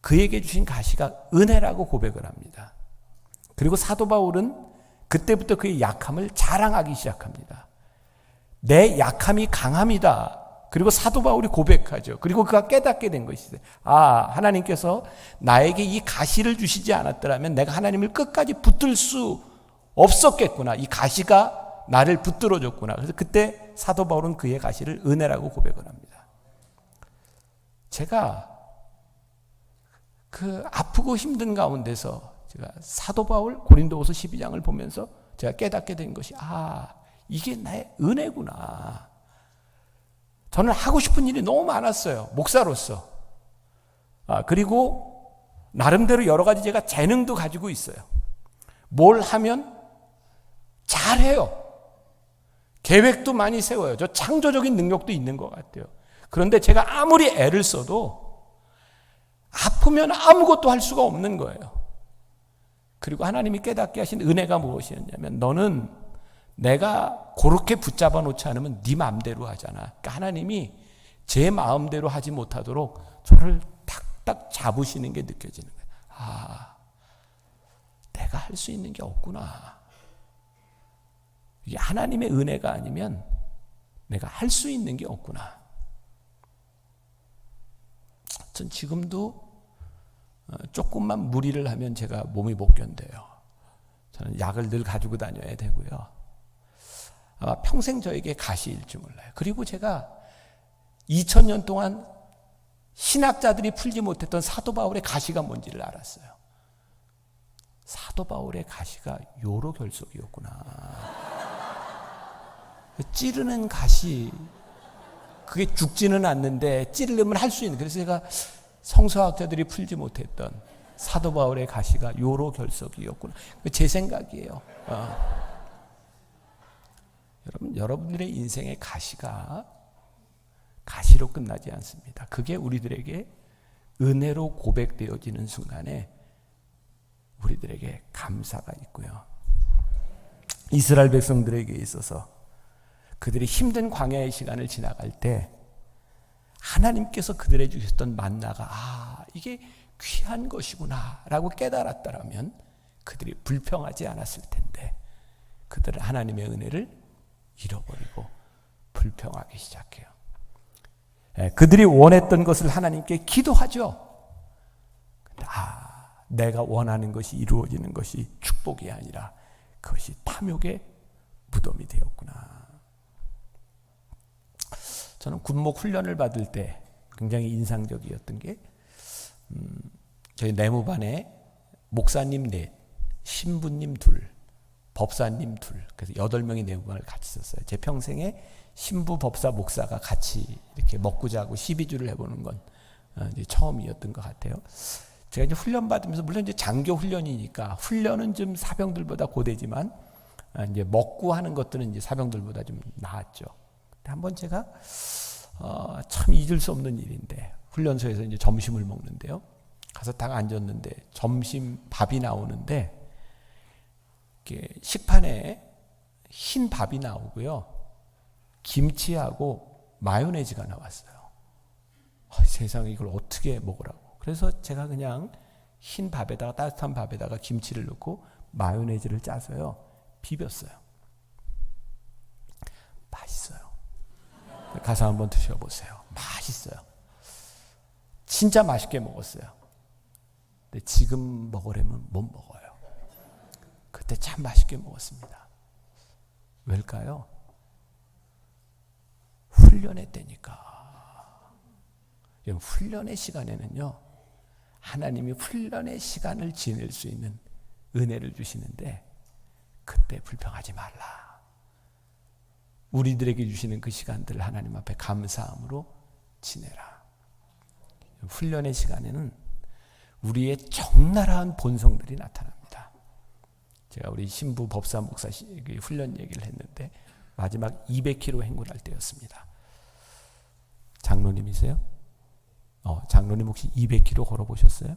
A: 그에게 주신 가시가 은혜라고 고백을 합니다. 그리고 사도 바울은 그때부터 그의 약함을 자랑하기 시작합니다. 내 약함이 강함이다. 그리고 사도 바울이 고백하죠. 그리고 그가 깨닫게 된 것이죠. 하나님께서 나에게 이 가시를 주시지 않았더라면 내가 하나님을 끝까지 붙들 수 없었겠구나. 이 가시가 나를 붙들어줬구나. 그래서 그때 사도 바울은 그의 가시를 은혜라고 고백을 합니다. 제가 그 아프고 힘든 가운데서 제가 사도 바울 고린도후서 12장을 보면서 제가 깨닫게 된 것이 이게 나의 은혜구나. 저는 하고 싶은 일이 너무 많았어요. 목사로서. 그리고 나름대로 여러 가지 제가 재능도 가지고 있어요. 뭘 하면 잘해요. 계획도 많이 세워요. 저 창조적인 능력도 있는 것 같아요. 그런데 제가 아무리 애를 써도 아프면 아무것도 할 수가 없는 거예요. 그리고 하나님이 깨닫게 하신 은혜가 무엇이었냐면 너는 내가 그렇게 붙잡아 놓지 않으면 네 마음대로 하잖아. 그러니까 하나님이 제 마음대로 하지 못하도록 저를 탁탁 잡으시는 게 느껴지는 거예요. 내가 할 수 있는 게 없구나. 이게 하나님의 은혜가 아니면 내가 할 수 있는 게 없구나. 전 지금도 조금만 무리를 하면 제가 몸이 못 견뎌요. 저는 약을 늘 가지고 다녀야 되고요. 아마 평생 저에게 가시일 줄 몰라요. 그리고 제가 2000년 동안 신학자들이 풀지 못했던 사도 바울의 가시가 뭔지를 알았어요. 사도 바울의 가시가 요로결석이었구나. 찌르는 가시, 그게 죽지는 않는데 찌르려면 할 수 있는. 그래서 제가 성서학자들이 풀지 못했던 사도 바울의 가시가 요로결석이었구나. 제 생각이에요. 여러분들의 인생의 가시가 가시로 끝나지 않습니다. 그게 우리들에게 은혜로 고백되어지는 순간에 우리들에게 감사가 있고요. 이스라엘 백성들에게 있어서 그들이 힘든 광야의 시간을 지나갈 때 하나님께서 그들에게 주셨던 만나가 이게 귀한 것이구나 라고 깨달았다면 그들이 불평하지 않았을 텐데 그들은 하나님의 은혜를 잃어버리고 불평하기 시작해요. 그들이 원했던 것을 하나님께 기도하죠. 근데 내가 원하는 것이 이루어지는 것이 축복이 아니라 그것이 탐욕의 무덤이 되었구나. 저는 군목 훈련을 받을 때 굉장히 인상적이었던 게 저희 내무반에 목사님 넷, 신부님 둘, 법사님 둘, 그래서 8명이 내무반을 같이 썼어요. 제 평생에 신부, 법사, 목사가 같이 이렇게 먹고 자고 12주를 해보는 건 이제 처음이었던 것 같아요. 제가 이제 훈련 받으면서 물론 이제 장교 훈련이니까 훈련은 좀 사병들보다 고되지만 이제 먹고 하는 것들은 이제 사병들보다 좀 나았죠. 한번 제가 참 잊을 수 없는 일인데 훈련소에서 이제 점심을 먹는데요. 가서 딱 앉았는데 점심 밥이 나오는데 식판에 흰 밥이 나오고요. 김치하고 마요네즈가 나왔어요. 세상에 이걸 어떻게 먹으라고. 그래서 제가 그냥 흰 밥에다가 따뜻한 밥에다가 김치를 넣고 마요네즈를 짜서요. 비볐어요. 맛있어요. 가서 한번 드셔보세요. 맛있어요. 진짜 맛있게 먹었어요. 근데 지금 먹으려면 못 먹어요. 그때 참 맛있게 먹었습니다. 왜일까요? 훈련의 때니까. 훈련의 시간에는요, 하나님이 훈련의 시간을 지낼 수 있는 은혜를 주시는데 그때 불평하지 말라. 우리들에게 주시는 그 시간들을 하나님 앞에 감사함으로 지내라. 훈련의 시간에는 우리의 적나라한 본성들이 나타납니다. 제가 우리 신부 법사 목사 훈련 얘기를 했는데 마지막 200km 행군할 때였습니다. 장로님이세요? 장로님 혹시 200km 걸어보셨어요?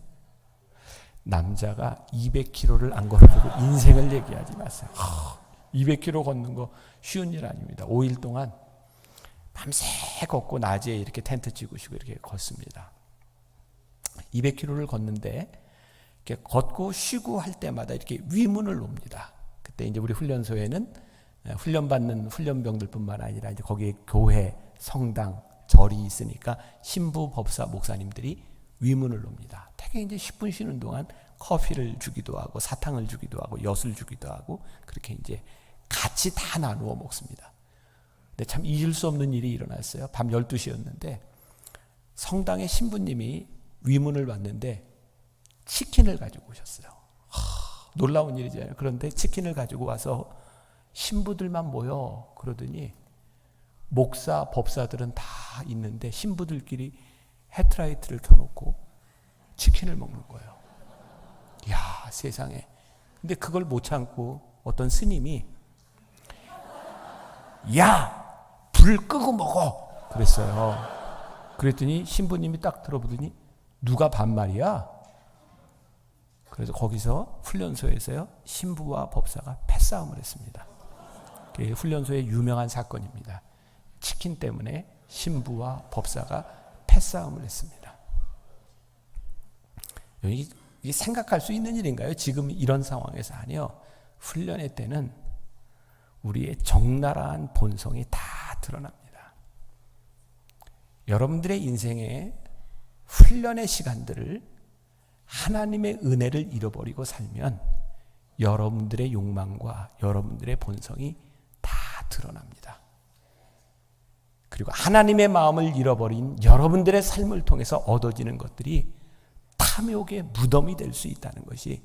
A: 남자가 200km를 안 걸어보고 인생을 얘기하지 마세요. 200km 걷는 거 쉬운 일 아닙니다. 5일 동안 밤새 걷고 낮에 이렇게 텐트 치고시고 이렇게 걷습니다. 200km를 걷는데 이렇게 걷고 쉬고 할 때마다 이렇게 위문을 놉니다. 그때 이제 우리 훈련소에는 훈련받는 훈련병들뿐만 아니라 이제 거기에 교회, 성당, 절이 있으니까 신부, 법사, 목사님들이 위문을 놉니다. 되게 이제 10분 쉬는 동안 커피를 주기도 하고 사탕을 주기도 하고 엿을 주기도 하고 그렇게 이제 같이 다 나누어 먹습니다. 근데 참 잊을 수 없는 일이 일어났어요. 밤 12시였는데 성당의 신부님이 위문을 받는데 치킨을 가지고 오셨어요. 놀라운 일이잖아요. 그런데 치킨을 가지고 와서 신부들만 모여 그러더니 목사, 법사들은 다 있는데 신부들끼리 헤드라이트를 켜놓고 치킨을 먹는 거예요. 이야, 세상에. 근데 그걸 못 참고 어떤 스님이 야! 불 끄고 먹어! 그랬어요. 그랬더니 신부님이 딱 들어보더니 누가 반말이야? 그래서 거기서 훈련소에서요, 신부와 법사가 패싸움을 했습니다. 그게 훈련소의 유명한 사건입니다. 치킨 때문에 신부와 법사가 패싸움을 했습니다. 이게 생각할 수 있는 일인가요? 지금 이런 상황에서 아니요. 훈련의 때는 우리의 적나라한 본성이 다 드러납니다. 여러분들의 인생에 훈련의 시간들을 하나님의 은혜를 잃어버리고 살면 여러분들의 욕망과 여러분들의 본성이 다 드러납니다. 그리고 하나님의 마음을 잃어버린 여러분들의 삶을 통해서 얻어지는 것들이 탐욕의 무덤이 될 수 있다는 것이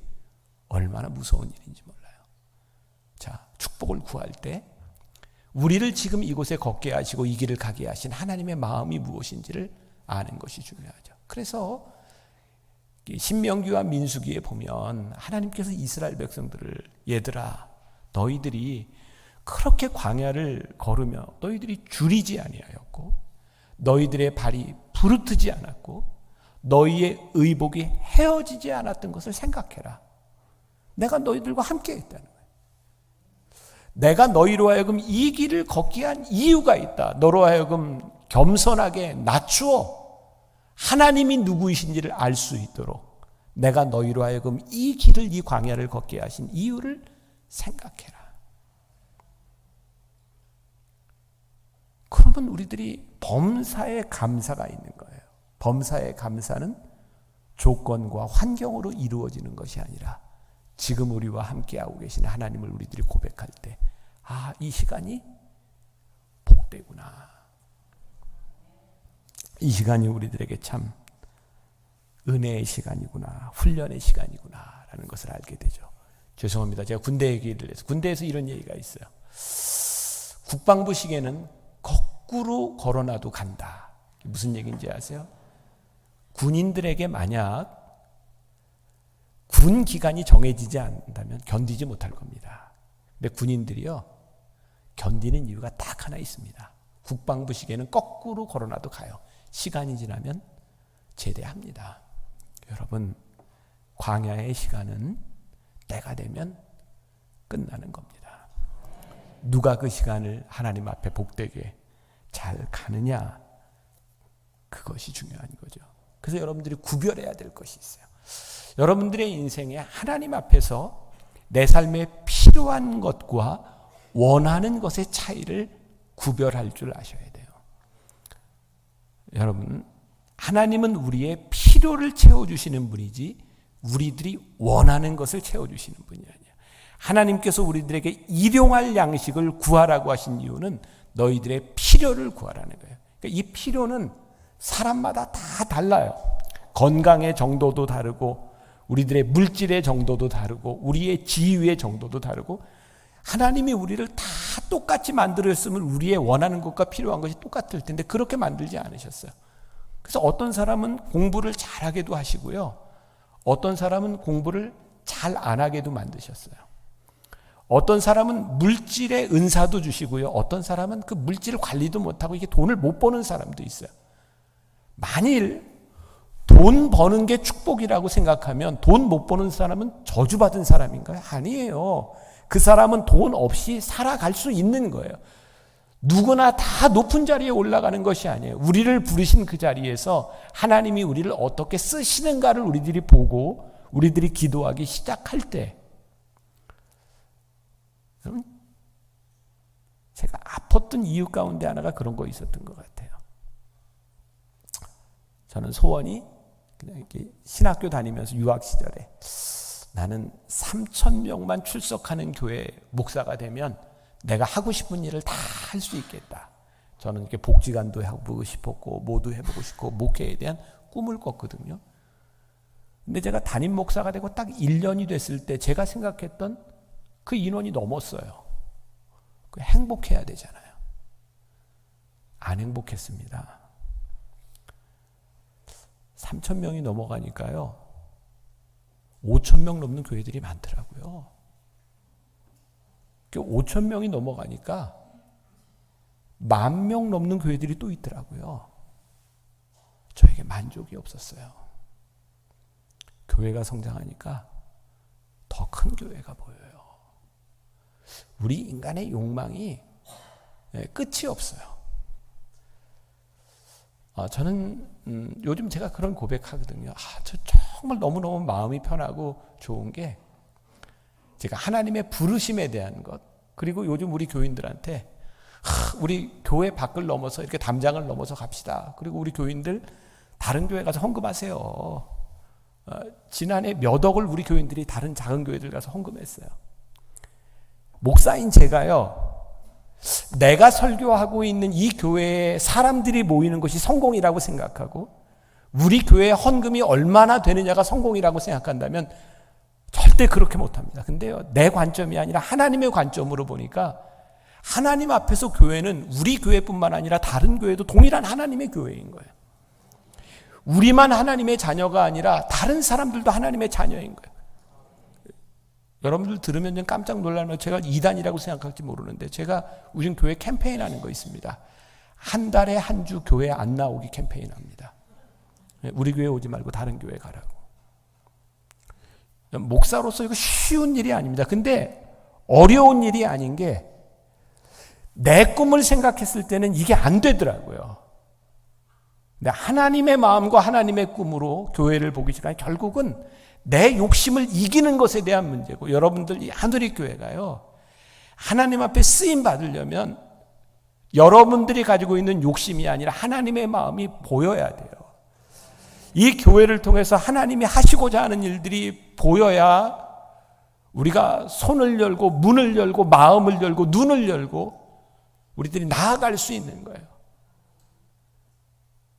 A: 얼마나 무서운 일인지 몰라요. 자, 축복을 구할 때 우리를 지금 이곳에 걷게 하시고 이 길을 가게 하신 하나님의 마음이 무엇인지를 아는 것이 중요하죠. 그래서 신명기와 민수기에 보면 하나님께서 이스라엘 백성들을 얘들아 너희들이 그렇게 광야를 걸으며 너희들이 줄이지 아니하였고 너희들의 발이 부르트지 않았고 너희의 의복이 헤어지지 않았던 것을 생각해라. 내가 너희들과 함께 했다는 거예요. 내가 너희로 하여금 이 길을 걷게 한 이유가 있다. 너로 하여금 겸손하게 낮추어 하나님이 누구이신지를 알 수 있도록 내가 너희로 하여금 이 길을 이 광야를 걷게 하신 이유를 생각해라. 그러면 우리들이 범사에 감사가 있는 거예요. 범사의 감사는 조건과 환경으로 이루어지는 것이 아니라 지금 우리와 함께하고 계신 하나님을 우리들이 고백할 때 아, 이 시간이 복되구나. 이 시간이 우리들에게 참 은혜의 시간이구나. 훈련의 시간이구나 라는 것을 알게 되죠. 죄송합니다. 제가 군대 얘기를 해서 군대에서 이런 얘기가 있어요. 국방부 시계는 거꾸로 걸어놔도 간다. 무슨 얘기인지 아세요? 군인들에게 만약 군 기간이 정해지지 않는다면 견디지 못할 겁니다. 근데 군인들이요 견디는 이유가 딱 하나 있습니다. 국방부 시계는 거꾸로 걸어놔도 가요. 시간이 지나면 제대합니다. 여러분, 광야의 시간은 때가 되면 끝나는 겁니다. 누가 그 시간을 하나님 앞에 복되게 잘 가느냐, 그것이 중요한 거죠. 그래서 여러분들이 구별해야 될 것이 있어요. 여러분들의 인생에 하나님 앞에서 내 삶에 필요한 것과 원하는 것의 차이를 구별할 줄 아셔야 돼요. 여러분, 하나님은 우리의 필요를 채워주시는 분이지 우리들이 원하는 것을 채워주시는 분이 아니야. 하나님께서 우리들에게 일용할 양식을 구하라고 하신 이유는 너희들의 필요를 구하라는 거예요. 그러니까 이 필요는 사람마다 다 달라요. 건강의 정도도 다르고 우리들의 물질의 정도도 다르고 우리의 지위의 정도도 다르고 하나님이 우리를 다 똑같이 만들었으면 우리의 원하는 것과 필요한 것이 똑같을 텐데 그렇게 만들지 않으셨어요. 그래서 어떤 사람은 공부를 잘하게도 하시고요. 어떤 사람은 공부를 잘 안 하게도 만드셨어요. 어떤 사람은 물질의 은사도 주시고요. 어떤 사람은 그 물질 관리도 못하고 이게 돈을 못 버는 사람도 있어요. 만일 돈 버는 게 축복이라고 생각하면 돈 못 버는 사람은 저주받은 사람인가요? 아니에요. 그 사람은 돈 없이 살아갈 수 있는 거예요. 누구나 다 높은 자리에 올라가는 것이 아니에요. 우리를 부르신 그 자리에서 하나님이 우리를 어떻게 쓰시는가를 우리들이 보고 우리들이 기도하기 시작할 때 제가 아팠던 이유 가운데 하나가 그런 거 있었던 것 같아요. 저는 소원이 그냥 이렇게 신학교 다니면서 유학 시절에 나는 3,000명만 출석하는 교회 목사가 되면 내가 하고 싶은 일을 다 할 수 있겠다. 저는 이렇게 복지관도 해보고 싶었고 모두 해보고 싶고 목회에 대한 꿈을 꿨거든요. 근데 제가 담임 목사가 되고 딱 1년이 됐을 때 제가 생각했던 그 인원이 넘었어요. 행복해야 되잖아요. 안 행복했습니다. 3,000명이 넘어가니까요. 5,000명 넘는 교회들이 많더라고요. 5,000명이 넘어가니까 10,000명 넘는 교회들이 또 있더라고요. 저에게 만족이 없었어요. 교회가 성장하니까 더 큰 교회가 보여요. 우리 인간의 욕망이 끝이 없어요. 저는 요즘 제가 그런 고백하거든요. 저 정말 너무너무 마음이 편하고 좋은 게 제가 하나님의 부르심에 대한 것 그리고 요즘 우리 교인들한테 우리 교회 밖을 넘어서 이렇게 담장을 넘어서 갑시다. 그리고 우리 교인들 다 다른 교회 가서 헌금하세요. 지난해 몇 억을 우리 교인들이 다른 작은 교회들 가서 헌금했어요. 목사인 제가요, 내가 설교하고 있는 이 교회에 사람들이 모이는 것이 성공이라고 생각하고 우리 교회의 헌금이 얼마나 되느냐가 성공이라고 생각한다면 절대 그렇게 못합니다. 근데요, 내 관점이 아니라 하나님의 관점으로 보니까 하나님 앞에서 교회는 우리 교회뿐만 아니라 다른 교회도 동일한 하나님의 교회인 거예요. 우리만 하나님의 자녀가 아니라 다른 사람들도 하나님의 자녀인 거예요. 여러분들 들으면 좀 깜짝 놀라면 제가 이단이라고 생각할지 모르는데 제가 우리 교회 캠페인 하는 거 있습니다. 한 달에 한 주 교회 안 나오기 캠페인 합니다. 우리 교회 오지 말고 다른 교회 가라고. 목사로서 이거 쉬운 일이 아닙니다. 근데 어려운 일이 아닌 게 내 꿈을 생각했을 때는 이게 안 되더라고요. 근데 하나님의 마음과 하나님의 꿈으로 교회를 보기 시작하면 결국은 내 욕심을 이기는 것에 대한 문제고, 여러분들 이 하늘의 교회가요, 하나님 앞에 쓰임 받으려면 여러분들이 가지고 있는 욕심이 아니라 하나님의 마음이 보여야 돼요. 이 교회를 통해서 하나님이 하시고자 하는 일들이 보여야 우리가 손을 열고 문을 열고 마음을 열고 눈을 열고 우리들이 나아갈 수 있는 거예요.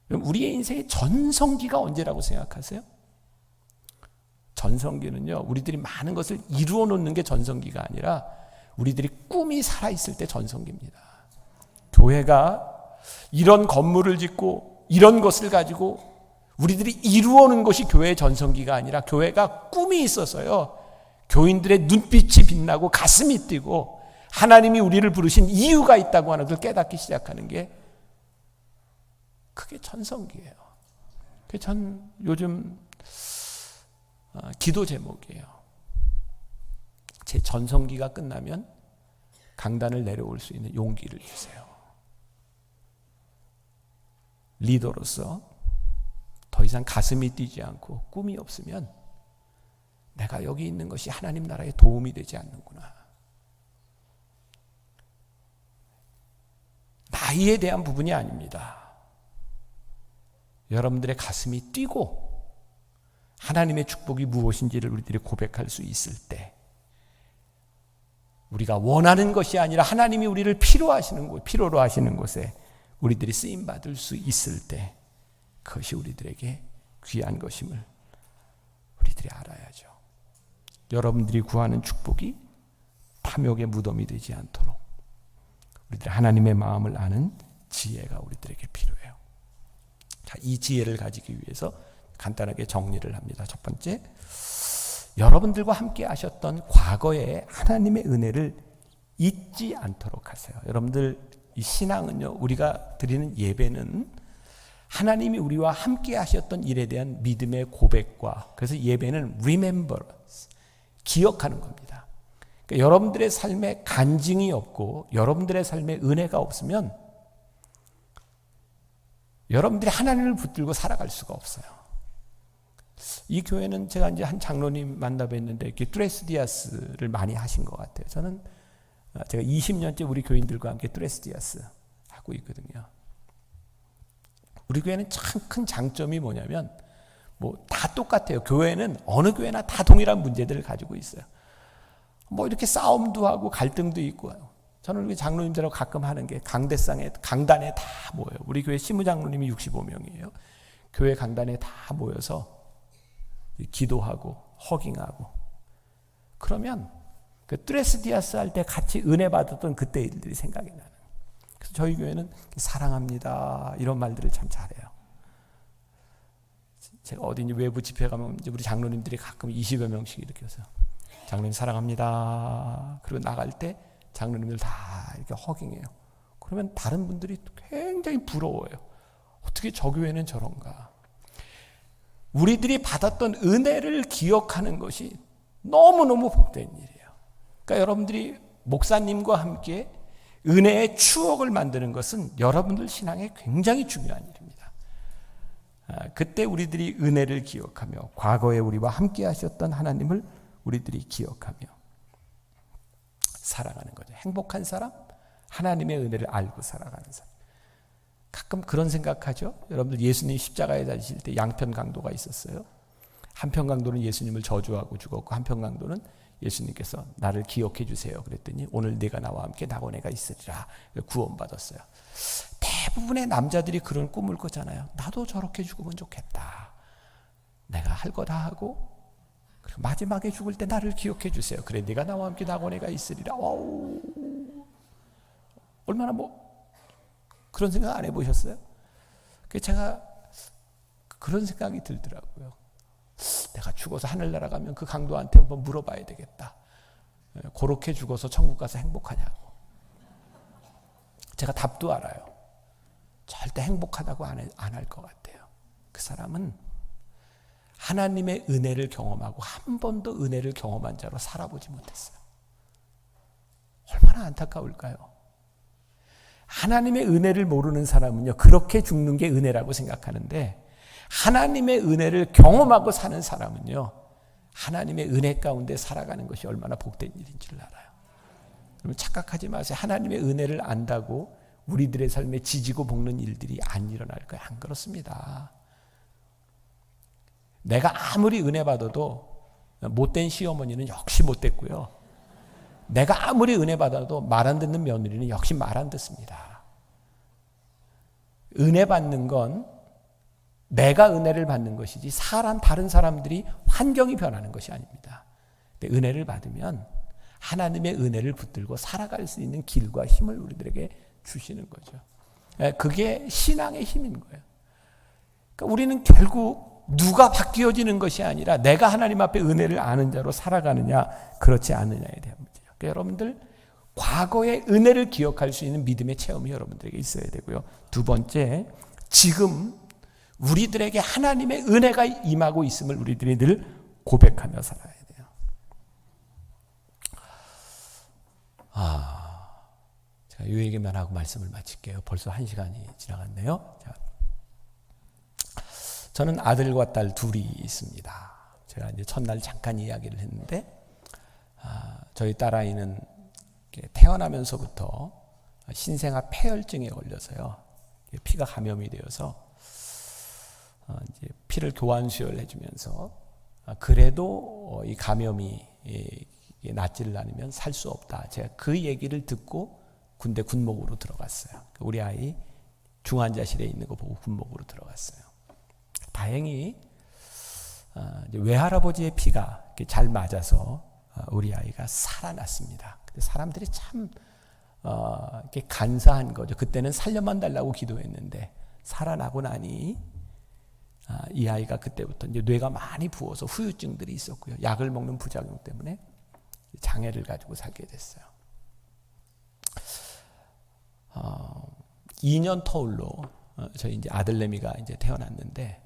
A: 우리의 인생의 전성기가 언제라고 생각하세요? 전성기는요, 우리들이 많은 것을 이루어 놓는 게 전성기가 아니라 우리들이 꿈이 살아있을 때 전성기입니다. 교회가 이런 건물을 짓고 이런 것을 가지고 우리들이 이루어 놓은 것이 교회의 전성기가 아니라 교회가 꿈이 있어서요, 교인들의 눈빛이 빛나고 가슴이 뛰고 하나님이 우리를 부르신 이유가 있다고 하는 걸 깨닫기 시작하는 게 그게 전성기예요. 그게 전 요즘 기도 제목이에요. 제 전성기가 끝나면 강단을 내려올 수 있는 용기를 주세요. 리더로서 더 이상 가슴이 뛰지 않고 꿈이 없으면 내가 여기 있는 것이 하나님 나라에 도움이 되지 않는구나. 나이에 대한 부분이 아닙니다. 여러분들의 가슴이 뛰고 하나님의 축복이 무엇인지를 우리들이 고백할 수 있을 때, 우리가 원하는 것이 아니라 하나님이 우리를 필요로 하시는 곳에 우리들이 쓰임받을 수 있을 때, 그것이 우리들에게 귀한 것임을 우리들이 알아야죠. 여러분들이 구하는 축복이 탐욕의 무덤이 되지 않도록 우리들이 하나님의 마음을 아는 지혜가 우리들에게 필요해요. 자, 이 지혜를 가지기 위해서 간단하게 정리를 합니다. 첫 번째, 여러분들과 함께 하셨던 과거의 하나님의 은혜를 잊지 않도록 하세요. 여러분들, 이 신앙은요, 우리가 드리는 예배는 하나님이 우리와 함께 하셨던 일에 대한 믿음의 고백과, 그래서 예배는 remembrance, 기억하는 겁니다. 그러니까 여러분들의 삶에 간증이 없고 여러분들의 삶에 은혜가 없으면 여러분들이 하나님을 붙들고 살아갈 수가 없어요. 이 교회는 제가 이제 한 장로님 만나뵀는데 이렇게 뚜레스디아스를 많이 하신 것 같아요. 저는 제가 20년째 우리 교인들과 함께 뚜레스디아스 하고 있거든요. 우리 교회는 참 큰 장점이 뭐냐면 뭐 다 똑같아요. 교회는 어느 교회나 다 동일한 문제들을 가지고 있어요. 뭐 이렇게 싸움도 하고 갈등도 있고. 저는 우리 장로님들하고 가끔 하는 게 강단에 다 모여요. 우리 교회 시무장로님이 65명이에요. 교회 강단에 다 모여서 기도하고 허깅하고. 그러면 그 뚜레스디아스 할 때 같이 은혜 받았던 그때 일들이 생각이 나는. 그래서 저희 교회는 사랑합니다 이런 말들을 참 잘해요. 제가 어디 외부 집회 가면 이제 우리 장로님들이 가끔 20여 명씩 이렇게 해서 장로님 사랑합니다. 그리고 나갈 때 장로님들 다 이렇게 허깅해요. 그러면 다른 분들이 굉장히 부러워요. 어떻게 저 교회는 저런가. 우리들이 받았던 은혜를 기억하는 것이 너무너무 복된 일이에요. 그러니까 여러분들이 목사님과 함께 은혜의 추억을 만드는 것은 여러분들 신앙에 굉장히 중요한 일입니다. 그때 우리들이 은혜를 기억하며 과거에 우리와 함께 하셨던 하나님을 우리들이 기억하며 살아가는 거죠. 행복한 사람, 하나님의 은혜를 알고 살아가는 사람. 가끔 그런 생각하죠. 여러분들 예수님 십자가에 달리실 때 양편 강도가 있었어요. 한편 강도는 예수님을 저주하고 죽었고 한편 강도는 예수님께서 나를 기억해 주세요 그랬더니 오늘 네가 나와 함께 낙원에가 있으리라 구원받았어요. 대부분의 남자들이 그런 꿈을 꾸잖아요. 나도 저렇게 죽으면 좋겠다. 내가 할 거 다 하고 그리고 마지막에 죽을 때 나를 기억해 주세요. 그래 네가 나와 함께 낙원에가 있으리라. 와우. 얼마나 그런 생각 안 해보셨어요? 제가 그런 생각이 들더라고요. 내가 죽어서 하늘나라 가면 그 강도한테 한번 물어봐야 되겠다. 그렇게 죽어서 천국 가서 행복하냐고. 제가 답도 알아요. 절대 행복하다고 안 할 것 같아요. 그 사람은 하나님의 은혜를 경험하고 한 번도 은혜를 경험한 자로 살아보지 못했어요. 얼마나 안타까울까요? 하나님의 은혜를 모르는 사람은요, 그렇게 죽는 게 은혜라고 생각하는데 하나님의 은혜를 경험하고 사는 사람은요, 하나님의 은혜 가운데 살아가는 것이 얼마나 복된 일인 줄 알아요. 여러분 착각하지 마세요. 하나님의 은혜를 안다고 우리들의 삶에 지지고 볶는 일들이 안 일어날 거예요. 안 그렇습니다. 내가 아무리 은혜 받아도 못된 시어머니는 역시 못됐고요. 내가 아무리 은혜 받아도 말 안 듣는 며느리는 역시 말 안 듣습니다. 은혜 받는 건 내가 은혜를 받는 것이지 다른 사람들이 환경이 변하는 것이 아닙니다. 근데 은혜를 받으면 하나님의 은혜를 붙들고 살아갈 수 있는 길과 힘을 우리들에게 주시는 거죠. 그게 신앙의 힘인 거예요. 그러니까 우리는 결국 누가 바뀌어지는 것이 아니라 내가 하나님 앞에 은혜를 아는 자로 살아가느냐 그렇지 않느냐에 대한 문제예요. 그러니까 여러분들 과거의 은혜를 기억할 수 있는 믿음의 체험이 여러분들에게 있어야 되고요. 두 번째, 지금 우리들에게 하나님의 은혜가 임하고 있음을 우리들이 늘 고백하며 살아야 돼요. 제가 이 얘기만 하고 말씀을 마칠게요. 벌써 1시간이 지나갔네요. 저는 아들과 딸 둘이 있습니다. 제가 이제 첫날 잠깐 이야기를 했는데, 저희 딸아이는 태어나면서부터 신생아 폐혈증에 걸려서요. 피가 감염이 되어서 이제 피를 교환 수혈을 해주면서 그래도 이 감염이 낫지를 않으면 살 수 없다. 제가 그 얘기를 듣고 군대 군목으로 들어갔어요. 우리 아이 중환자실에 있는 거 보고 군목으로 들어갔어요. 다행히 이제 외할아버지의 피가 잘 맞아서 우리 아이가 살아났습니다. 근데 사람들이 참 이렇게 간사한 거죠. 그때는 살려만 달라고 기도했는데 살아나고 나니 이 아이가 그때부터 이제 뇌가 많이 부어서 후유증들이 있었고요. 약을 먹는 부작용 때문에 장애를 가지고 살게 됐어요. 2년 터울로 저희 이제 아들내미가 이제 태어났는데,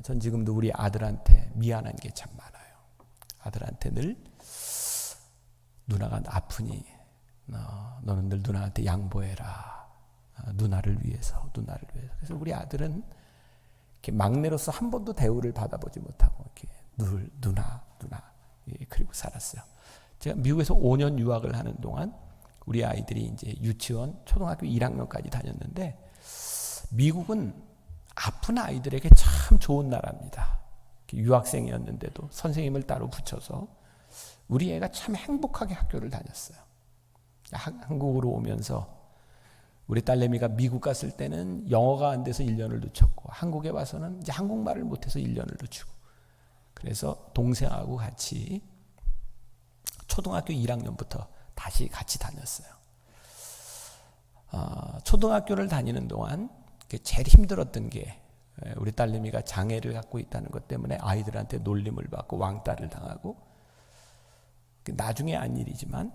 A: 전 지금도 우리 아들한테 미안한 게 참 많아요. 아들한테 늘 누나가 아프니 너는 늘 누나한테 양보해라. 누나를 위해서. 그래서 우리 아들은 이렇게 막내로서 한 번도 대우를 받아보지 못하고 이렇게 늘 누나 그리고 살았어요. 제가 미국에서 5년 유학을 하는 동안 우리 아이들이 이제 유치원, 초등학교 1학년까지 다녔는데, 미국은 아픈 아이들에게 참 좋은 나라입니다. 유학생이었는데도 선생님을 따로 붙여서 우리 애가 참 행복하게 학교를 다녔어요. 한국으로 오면서 우리 딸내미가 미국 갔을 때는 영어가 안 돼서 1년을 늦췄고, 한국에 와서는 이제 한국말을 못해서 1년을 늦추고, 그래서 동생하고 같이 초등학교 1학년부터 다시 같이 다녔어요. 초등학교를 다니는 동안 제일 힘들었던 게 우리 딸내미가 장애를 갖고 있다는 것 때문에 아이들한테 놀림을 받고 왕따를 당하고, 나중에 한 일이지만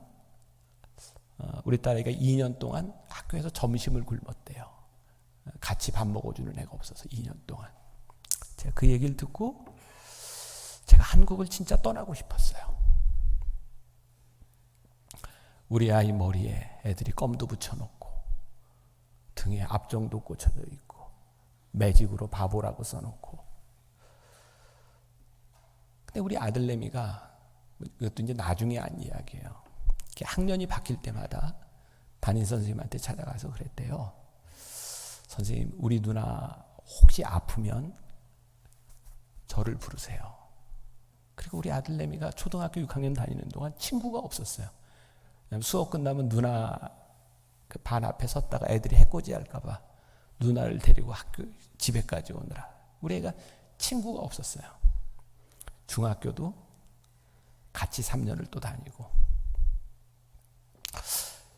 A: 우리 딸애가 2년 동안 학교에서 점심을 굶었대요. 같이 밥 먹어주는 애가 없어서 2년 동안. 제가 그 얘기를 듣고 제가 한국을 진짜 떠나고 싶었어요. 우리 아이 머리에 애들이 껌도 붙여놓고 등에 압정도 꽂혀져 있고 매직으로 바보라고 써놓고. 근데 우리 아들내미가, 이것도 이제 나중에 한 이야기예요. 학년이 바뀔 때마다 담임 선생님한테 찾아가서 그랬대요. 선생님, 우리 누나 혹시 아프면 저를 부르세요. 그리고 우리 아들내미가 초등학교 6학년 다니는 동안 친구가 없었어요. 수업 끝나면 누나 그 반 앞에 섰다가 애들이 해코지 할까봐 누나를 데리고 학교 집에까지 오느라 우리 애가 친구가 없었어요. 중학교도 같이 3년을 또 다니고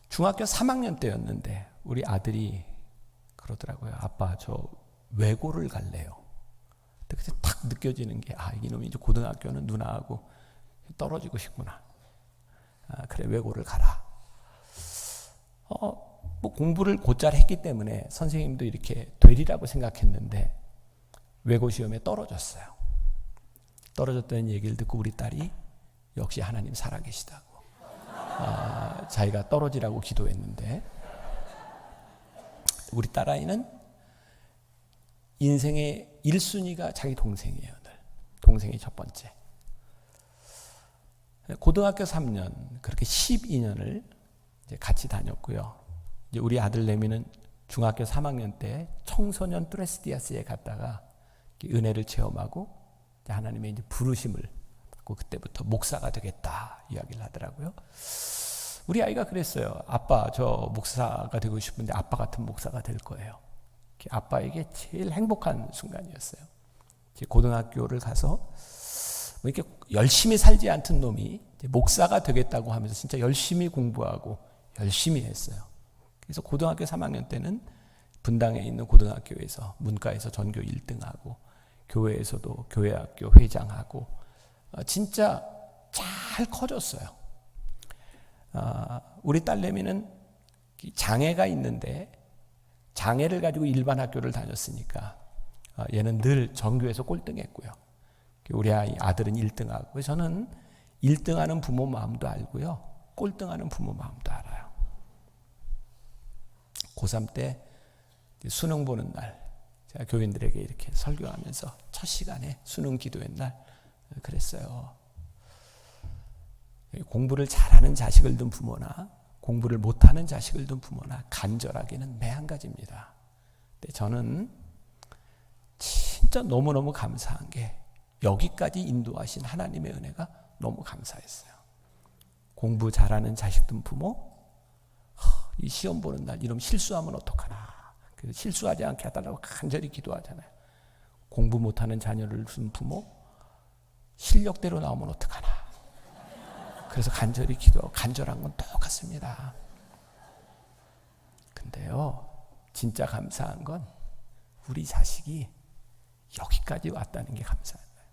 A: 중학교 3학년 때였는데 우리 아들이 그러더라고요. 아빠, 저 외고를 갈래요. 그때 딱 느껴지는 게 이놈이 이제 고등학교는 누나하고 떨어지고 싶구나. 그래, 외고를 가라. 뭐 공부를 곧잘 했기 때문에 선생님도 이렇게 되리라고 생각했는데 외고 시험에 떨어졌어요. 떨어졌다는 얘기를 듣고 우리 딸이 역시 하나님 살아계시다고 자기가 떨어지라고 기도했는데 우리 딸아이는 인생의 1순위가 자기 동생이에요. 늘. 동생이 첫 번째. 고등학교 3년 그렇게 12년을 이제 같이 다녔고요. 이제 우리 아들 내미는 중학교 3학년 때 청소년 뚜레스디아스에 갔다가 은혜를 체험하고 하나님의 이제 부르심을 받고 그때부터 목사가 되겠다 이야기를 하더라고요. 우리 아이가 그랬어요. 아빠, 저 목사가 되고 싶은데 아빠 같은 목사가 될 거예요. 아빠에게 제일 행복한 순간이었어요. 고등학교를 가서 뭐 이렇게 열심히 살지 않던 놈이 목사가 되겠다고 하면서 진짜 열심히 공부하고 열심히 했어요. 그래서 고등학교 3학년 때는 분당에 있는 고등학교에서 문과에서 전교 1등하고 교회에서도 교회학교 회장하고 진짜 잘 커졌어요. 우리 딸내미는 장애가 있는데 장애를 가지고 일반 학교를 다녔으니까 얘는 늘 전교에서 꼴등했고요. 우리 아들은 1등하고 저는 1등하는 부모 마음도 알고요. 꼴등하는 부모 마음도 알아요. 고3 때 수능 보는 날 제가 교인들에게 이렇게 설교하면서 첫 시간에 수능 기도의 날 그랬어요. 공부를 잘하는 자식을 둔 부모나 공부를 못하는 자식을 둔 부모나 간절하기는 매한가지입니다. 근데 저는 진짜 너무너무 감사한 게 여기까지 인도하신 하나님의 은혜가 너무 감사했어요. 공부 잘하는 자식 둔 부모, 이 시험 보는 날 이놈 실수하면 어떡하나. 그래서 실수하지 않게 해달라고 간절히 기도하잖아요. 공부 못하는 자녀를 둔 부모, 실력대로 나오면 어떡하나. 그래서 간절히 기도하고 간절한 건 똑같습니다. 근데요, 진짜 감사한 건 우리 자식이 여기까지 왔다는 게 감사한 거예요.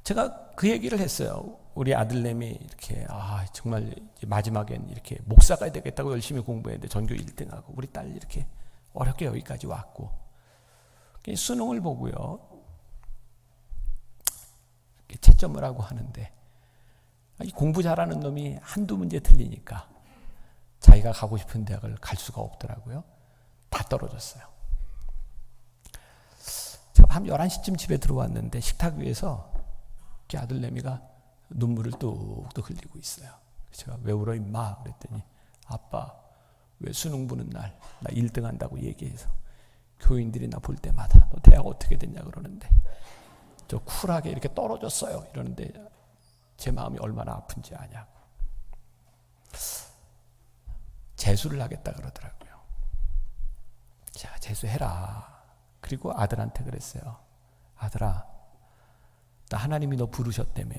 A: 제가 그 얘기를 했어요. 우리 아들내미 이렇게 정말 마지막엔 이렇게 목사가 되겠다고 열심히 공부했는데 전교 1등하고 우리 딸 이렇게 어렵게 여기까지 왔고 수능을 보고요. 채점을 하고 하는데 공부 잘하는 놈이 한두 문제 틀리니까 자기가 가고 싶은 대학을 갈 수가 없더라고요. 다 떨어졌어요. 제가 밤 11시쯤 집에 들어왔는데 식탁 위에서 아들내미가 눈물을 뚝뚝 흘리고 있어요. 제가 왜 울어 임마 그랬더니 아빠 왜 수능 보는 날 나 1등 한다고 얘기해서 교인들이 나 볼 때마다 너 대학 어떻게 됐냐 그러는데 저 쿨하게 이렇게 떨어졌어요 이러는데 제 마음이 얼마나 아픈지 아냐고. 재수를 하겠다 그러더라고요. 자, 재수해라. 그리고 아들한테 그랬어요. 아들아, 나 하나님이 너 부르셨다며.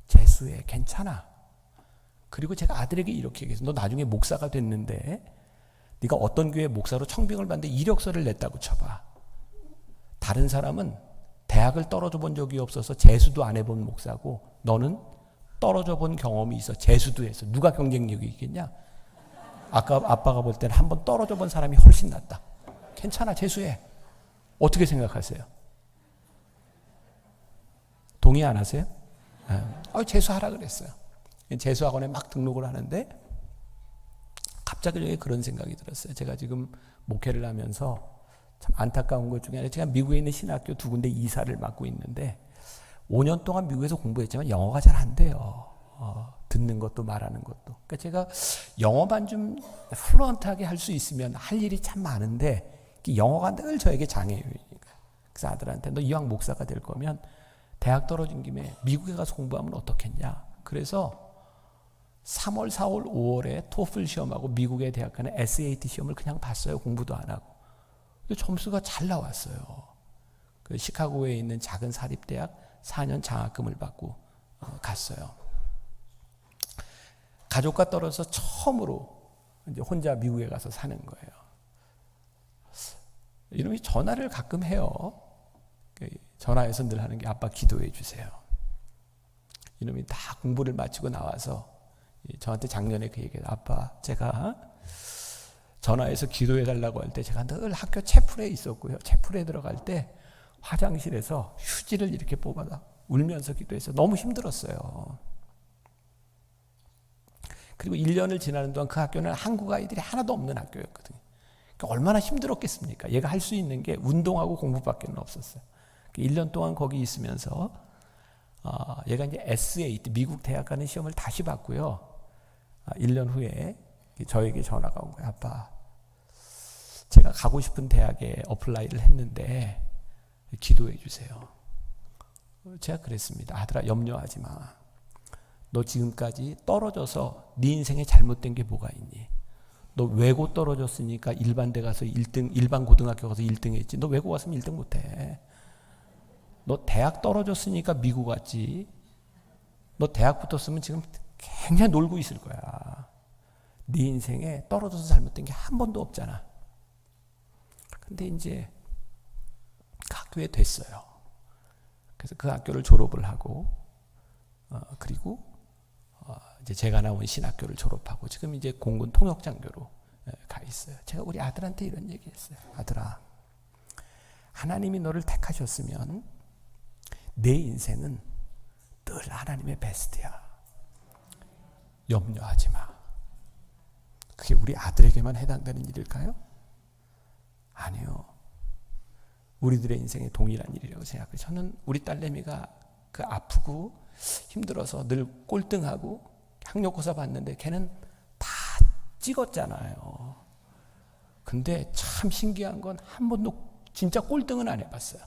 A: 재수해. 괜찮아. 그리고 제가 아들에게 이렇게 얘기해서 너 나중에 목사가 됐는데 네가 어떤 교회 목사로 청빙을 받는데 이력서를 냈다고 쳐봐. 다른 사람은 대학을 떨어져 본 적이 없어서 재수도 안 해본 목사고 너는 떨어져 본 경험이 있어 재수도 해서 누가 경쟁력이 있겠냐? 아까 아빠가 볼 때는 한번 떨어져 본 사람이 훨씬 낫다. 괜찮아, 재수해. 어떻게 생각하세요? 동의 안 하세요? 재수하라 그랬어요. 재수학원에 막 등록을 하는데 갑자기 저에 그런 생각이 들었어요. 제가 지금 목회를 하면서 참 안타까운 것 중에 하나, 제가 미국에 있는 신학교 2군데 이사를 맡고 있는데 5년 동안 미국에서 공부했지만 영어가 잘 안 돼요. 듣는 것도 말하는 것도. 그러니까 제가 영어만 좀 플루언트하게 할 수 있으면 할 일이 참 많은데 영어가 늘 저에게 장애요인이니까. 그래서 아들한테 너 이왕 목사가 될 거면 대학 떨어진 김에 미국에 가서 공부하면 어떻겠냐. 그래서 3월, 4월, 5월에 토플 시험하고 미국의 대학 가는 SAT 시험을 그냥 봤어요. 공부도 안 하고. 점수가 잘 나왔어요. 그 시카고에 있는 작은 사립대학 4년 장학금을 받고 갔어요. 가족과 떨어져서 처음으로 이제 혼자 미국에 가서 사는 거예요. 이놈이 전화를 가끔 해요. 전화해서 늘 하는 게 아빠 기도해 주세요. 이놈이 다 공부를 마치고 나와서 저한테 작년에 그 얘기해요. 아빠 제가 전화해서 기도해 달라고 할 때 제가 늘 학교 채플에 있었고요. 채플에 들어갈 때 화장실에서 휴지를 이렇게 뽑아서 울면서 기도해서 너무 힘들었어요. 그리고 1년을 지나는 동안 그 학교는 한국 아이들이 하나도 없는 학교였거든요. 그러니까 얼마나 힘들었겠습니까? 얘가 할 수 있는 게 운동하고 공부밖에 없었어요. 1년 동안 거기 있으면서 얘가 이제 SAT 미국 대학 가는 시험을 다시 봤고요. 1년 후에 저에게 전화가 온 거예요. 아빠, 제가 가고 싶은 대학에 어플라이를 했는데 기도해 주세요. 제가 그랬습니다. 아들아, 염려하지 마. 너 지금까지 떨어져서 네 인생에 잘못된 게 뭐가 있니? 너 외고 떨어졌으니까 일반대 가서 1등, 일반 고등학교 가서 1등 했지. 너 외고 갔으면 1등 못해. 너 대학 떨어졌으니까 미국 갔지. 너 대학 붙었으면 지금 굉장히 놀고 있을 거야. 네 인생에 떨어져서 잘못된 게 한 번도 없잖아. 근데 이제 그 학교에 됐어요. 그래서 그 학교를 졸업을 하고 그리고 이제 제가 나온 신학교를 졸업하고 지금 이제 공군 통역장교로 가 있어요. 제가 우리 아들한테 이런 얘기했어요. 아들아, 하나님이 너를 택하셨으면 내 인생은 늘 하나님의 베스트야. 염려하지 마. 그게 우리 아들에게만 해당되는 일일까요? 아니요. 우리들의 인생에 동일한 일이라고 생각해요. 저는 우리 딸내미가 그 아프고 힘들어서 늘 꼴등하고 학력고사 봤는데 걔는 다 찍었잖아요. 근데 참 신기한 건 한 번도 진짜 꼴등은 안 해봤어요.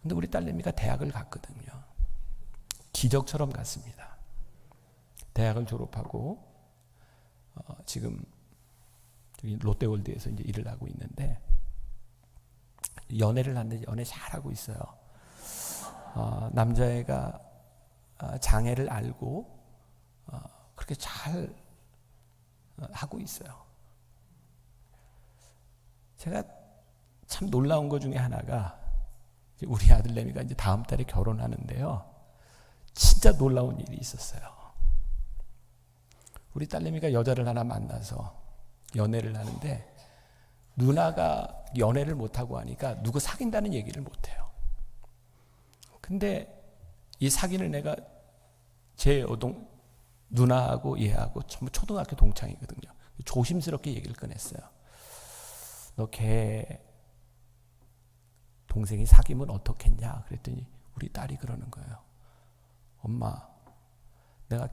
A: 근데 우리 딸내미가 대학을 갔거든요. 기적처럼 갔습니다. 대학을 졸업하고 지금 롯데월드에서 이제 일을 하고 있는데 연애를 하는데 연애 잘하고 있어요. 남자애가 장애를 알고 그렇게 잘 하고 있어요. 제가 참 놀라운 것 중에 하나가 우리 아들내미가 이제 다음 달에 결혼하는데요. 진짜 놀라운 일이 있었어요. 우리 딸내미가 여자를 하나 만나서 연애를 하는데 누나가 연애를 못하고 하니까 누구 사귄다는 얘기를 못해요. 근데 이 사귀는 애가 제 누나하고 얘하고 전부 초등학교 동창이거든요. 조심스럽게 얘기를 꺼냈어요. 너 걔 동생이 사귀면 어떻겠냐 그랬더니 우리 딸이 그러는 거예요. 엄마, 내가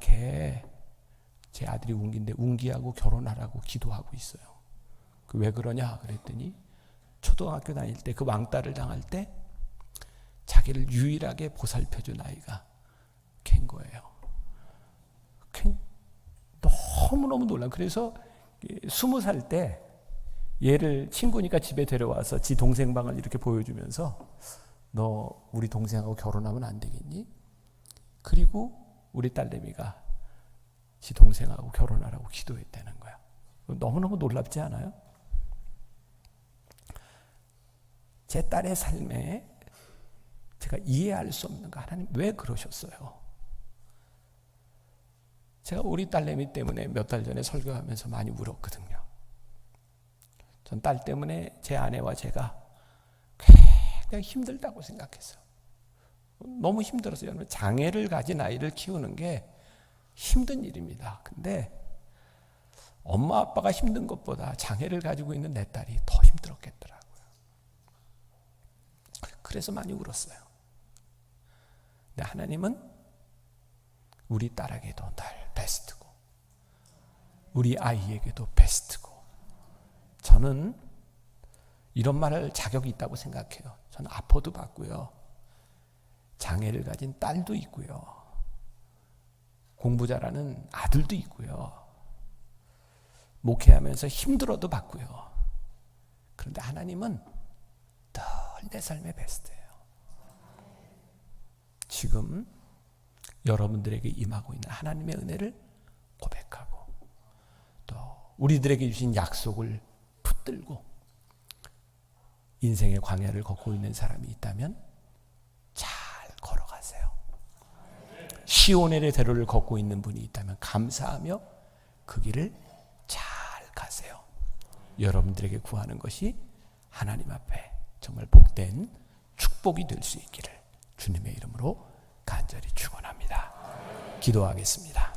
A: 제 아들이 웅기인데 웅기하고 결혼하라고 기도하고 있어요. 그 왜 그러냐 그랬더니 초등학교 다닐 때 그 왕따를 당할 때 자기를 유일하게 보살펴준 아이가 걘 거예요. 너무너무 놀라. 그래서 20살 때 얘를 친구니까 집에 데려와서 지 동생 방을 이렇게 보여주면서 너 우리 동생하고 결혼하면 안 되겠니? 그리고 우리 딸내미가 지 동생하고 결혼하라고 기도했다는 거야. 너무너무 놀랍지 않아요? 제 딸의 삶에 제가 이해할 수 없는 거 하나님 왜 그러셨어요? 제가 우리 딸내미 때문에 몇 달 전에 설교하면서 많이 울었거든요. 전 딸 때문에 제 아내와 제가 굉장히 힘들다고 생각했어요. 너무 힘들었어요. 장애를 가진 아이를 키우는 게 힘든 일입니다. 근데 엄마 아빠가 힘든 것보다 장애를 가지고 있는 내 딸이 더 힘들었겠더라고요. 그래서 많이 울었어요. 근데 하나님은 우리 딸에게도 늘 베스트고 우리 아이에게도 베스트고, 저는 이런 말을 자격이 있다고 생각해요. 저는 아포도 받고요, 장애를 가진 딸도 있고요, 공부 잘하는 아들도 있고요, 목회하면서 힘들어도 받고요. 그런데 하나님은 늘 내 삶의 베스트예요. 지금 여러분들에게 임하고 있는 하나님의 은혜를 고백하고, 또 우리들에게 주신 약속을 붙들고 인생의 광야를 걷고 있는 사람이 있다면 잘 걸어가세요. 시온의 대로를 걷고 있는 분이 있다면 감사하며 그 길을 잘 가세요. 여러분들에게 구하는 것이 하나님 앞에 정말 복된 축복이 될 수 있기를 주님의 이름으로 간절히 축원합니다. 기도하겠습니다.